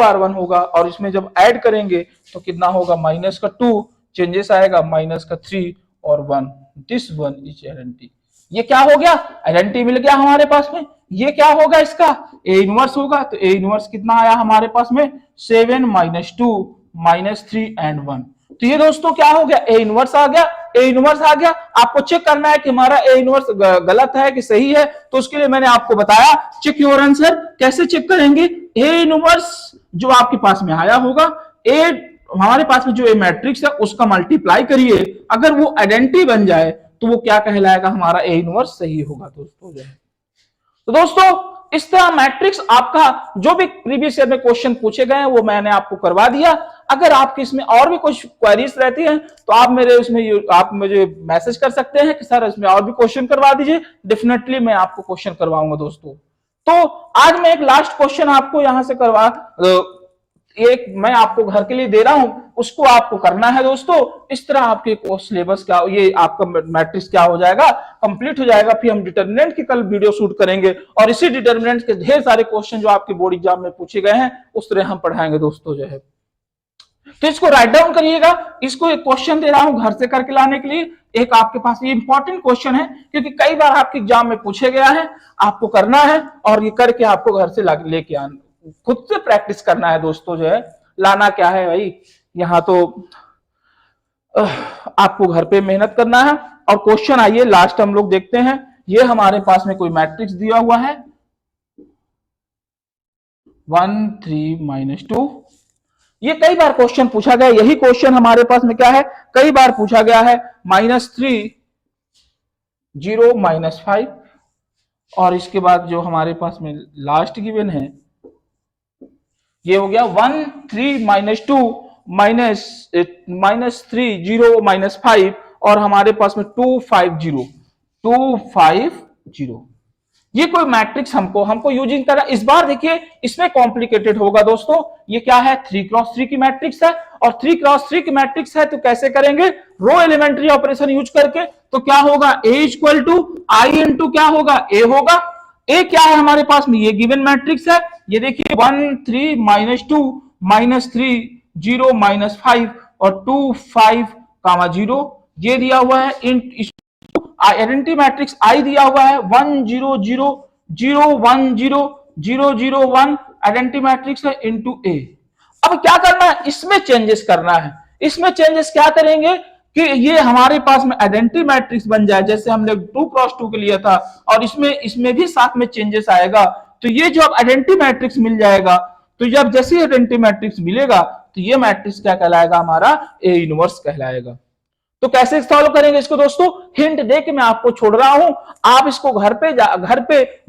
R1 होगा, और इसमें जब ऐड करेंगे तो कितना होगा माइनस का 2, चेंजेस आएगा माइनस का 3 और 1, दिस वन इज आइडेंटिटी। ये क्या हो गया, आइडेंटिटी मिल गया हमारे पास में। ये क्या होगा, इसका ए इनवर्स होगा, तो ए इनवर्स कितना आया हमारे पास में 7 माइनस 2 माइनस 3 एंड 1। तो ये दोस्तों क्या हो गया, ए इनवर्स आ गया। ए इनवर्स आ गया, आपको चेक करना है कि हमारा ए इनवर्स गलत है कि सही है, तो उसके लिए मैंने आपको बताया चेक योर आंसर। कैसे चेक करेंगे, ए इनवर्स जो आपके पास में आया होगा, ए हमारे पास में जो ए मैट्रिक्स है उसका मल्टीप्लाई करिए, अगर वो आइडेंटिटी बन जाए तो वो क्या कहलाएगा, हमारा ए इनवर्स सही होगा दोस्तों जो है। तो दोस्तों इस तरह मैट्रिक्स आपका जो भी प्रीवियस ईयर में क्वेश्चन पूछे गए हैं वो मैंने आपको करवा दिया। अगर आपकी इसमें और भी कुछ क्वेरीज रहती हैं तो आप मेरे उसमें आप मुझे मैसेज कर सकते हैं कि सर इसमें और भी क्वेश्चन करवा दीजिए, डेफिनेटली मैं आपको क्वेश्चन करवाऊंगा दोस्तों। तो आज मैं एक लास्ट क्वेश्चन आपको यहां से एक मैं आपको घर के लिए दे रहा हूं, उसको आपको करना है दोस्तों। इस तरह आपके सिलेबस क्या, ये आपका मैट्रिक्स क्या हो जाएगा, कंप्लीट हो जाएगा। फिर हम डिटर्मिनेंट की कल वीडियो शूट करेंगे, और इसी डिटर्मिनेंट के ढेर सारे क्वेश्चन जो आपके बोर्ड एग्जाम में पूछे गए हैं उस तरह हम पढ़ाएंगे दोस्तों जो है। तो इसको राइट डाउन करिएगा, इसको एक क्वेश्चन दे रहा हूं घर से करके लाने के लिए। एक आपके पास ये इंपॉर्टेंट क्वेश्चन है क्योंकि कई बार आपके एग्जाम में पूछे गया है, आपको करना है और ये करके आपको घर से लेके आना, खुद से प्रैक्टिस करना है दोस्तों जो है। लाना क्या है भाई, यहाँ तो आपको घर पे मेहनत करना है। और क्वेश्चन आइए लास्ट हम लोग देखते हैं। ये हमारे पास में कोई मैट्रिक्स दिया हुआ है 1 3 -2। ये कई बार क्वेश्चन पूछा गया, यही क्वेश्चन हमारे पास में क्या है, कई बार पूछा गया है -3 0 -5। और इसके बाद जो हमारे पास में लास्ट गिवन है ये हो गया 1 3 -2 -3 0 -5, और हमारे पास में 2 5 0। ये कोई मैट्रिक्स हमको यूजिंग करना। इस बार देखिए इसमें कॉम्प्लिकेटेड होगा दोस्तों। ये क्या है, 3x3 की मैट्रिक्स है, और 3x3 की मैट्रिक्स है तो कैसे करेंगे, रो एलिमेंट्री ऑपरेशन यूज करके। तो क्या होगा, A equal to I into क्या होगा, A होगा। A क्या है हमारे पास में, ये गिवन मैट्रिक्स है। ये देखिए 1 3 -2 -3 0 -5 और 2 5 0 ये दिया हुआ है। आइडेंटिटी मैट्रिक्स आई दिया हुआ है 1 0 0 0 1 0 0 0 1 आइडेंटिटी मैट्रिक्स है इनटू A। अब क्या करना है, इसमें चेंजेस करना है। इसमें चेंजेस क्या करेंगे कि ये हमारे पास में आइडेंटिटी मैट्रिक्स बन जाए, जैसे हमने 2x2 के लिए था, और इसमें भी साथ में चेंजेस आएगा। तो ये जो अब आइडेंटिटी मैट्रिक्स मिल जाएगा, तो जब जैसे आइडेंटिटी मैट्रिक्स मिलेगा तो ये मैट्रिक्स क्या कहलाएगा, हमारा ए इनवर्स कहलाएगा। तो कैसे सॉल्व करेंगे इसको दोस्तों, हिंट दे के मैं आपको छोड़ रहा हूं। आप इसको घर पे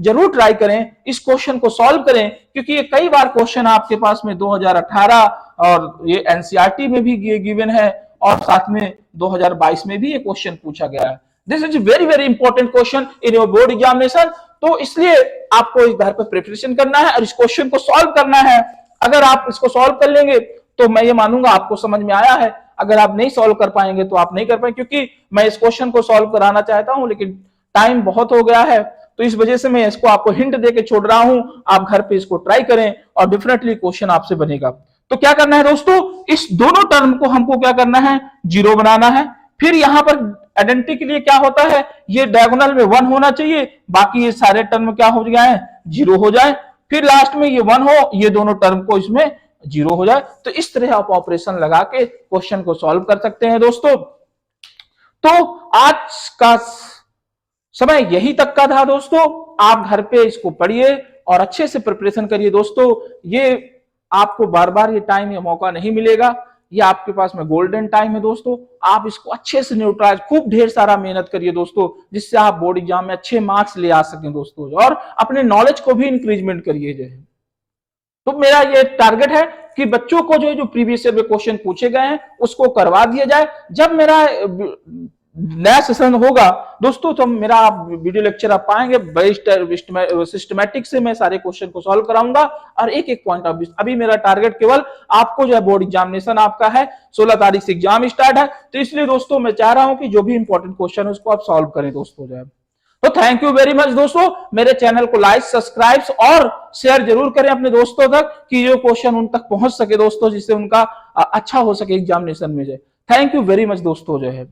जरूर ट्राई करें, इस क्वेश्चन को सॉल्व करें, क्योंकि ये कई बार क्वेश्चन आपके पास में 2018 और ये एनसीईआरटी में भी ये गिवन है, और साथ में 2022 में भी ये क्वेश्चन पूछा गया है। This is very very important question in your board examination. तो इसलिए आपको इस घर पे प्रिपरेशन करना है और इस क्वेश्चन को सॉल्व करना है। अगर आप इसको सॉल्व कर लेंगे तो मैं ये मानूंगा आपको समझ में आया है। अगर आप नहीं सॉल्व कर पाएंगे तो आप नहीं कर पाएंगे, क्योंकि मैं इस क्वेश्चन को सॉल्व कराना चाहता हूं लेकिन टाइम बहुत हो गया है, तो इस वजह से मैं इसको आपको हिंट देके छोड़ रहा हूं। आप घर पे इसको ट्राई करें और डेफिनेटली क्वेश्चन आपसे बनेगा। तो क्या करना है दोस्तों, इस दोनों टर्म को हमको क्या करना है, 0 बनाना है। फिर यहां पर आइडेंटिटी के लिए क्या होता है, ये डायगोनल में 1 होना चाहिए, बाकी ये सारे टर्म क्या हो जाए, 0 हो जाए। फिर लास्ट में ये 1 हो, ये दोनों टर्म को इसमें 0 हो जाए। तो इस तरह आप ऑपरेशन लगा के क्वेश्चन को सॉल्व कर सकते हैं दोस्तों। तो आज का समय यही तक का था दोस्तों। आप घर पे इसको पढ़िए और अच्छे से प्रिपरेशन करिए दोस्तों। ये आपको बार बार ये टाइम या मौका नहीं मिलेगा, ये आपके पास में गोल्डन टाइम है दोस्तों। आप इसको अच्छे से न्यूट्राइज, खूब ढेर सारा मेहनत करिए दोस्तों, जिससे आप बोर्ड एग्जाम में अच्छे मार्क्स ले आ सकें दोस्तों, और अपने नॉलेज को भी इंक्रीजमेंट करिए जो है। तो मेरा ये टारगेट है कि बच्चों को जो प्रीवियस ईयर में क्वेश्चन पूछे गए हैं उसको करवा दिया जाए। जब मेरा नया सेशन होगा दोस्तों, तो मेरा आप वीडियो लेक्चर आप पाएंगे, बड़े सिस्टमेटिक से मैं सारे क्वेश्चन को सॉल्व कराऊंगा और एक एक पॉइंट ऑफ व्यू। अभी मेरा टारगेट केवल आपको जो है बोर्ड एग्जामिनेशन आपका है, 16 तारीख से एग्जाम स्टार्ट है, तो इसलिए दोस्तों मैं चाह रहा हूं कि जो भी इंपॉर्टेंट क्वेश्चन है उसको आप सॉल्व करें दोस्तों जो है। तो थैंक यू वेरी मच दोस्तों, मेरे चैनल को लाइक, सब्सक्राइब और शेयर जरूर करें अपने दोस्तों तक कि जो क्वेश्चन उन तक पहुंच सके दोस्तों, जिससे उनका अच्छा हो सके एग्जामिनेशन में जो। थैंक यू वेरी मच दोस्तों जो है।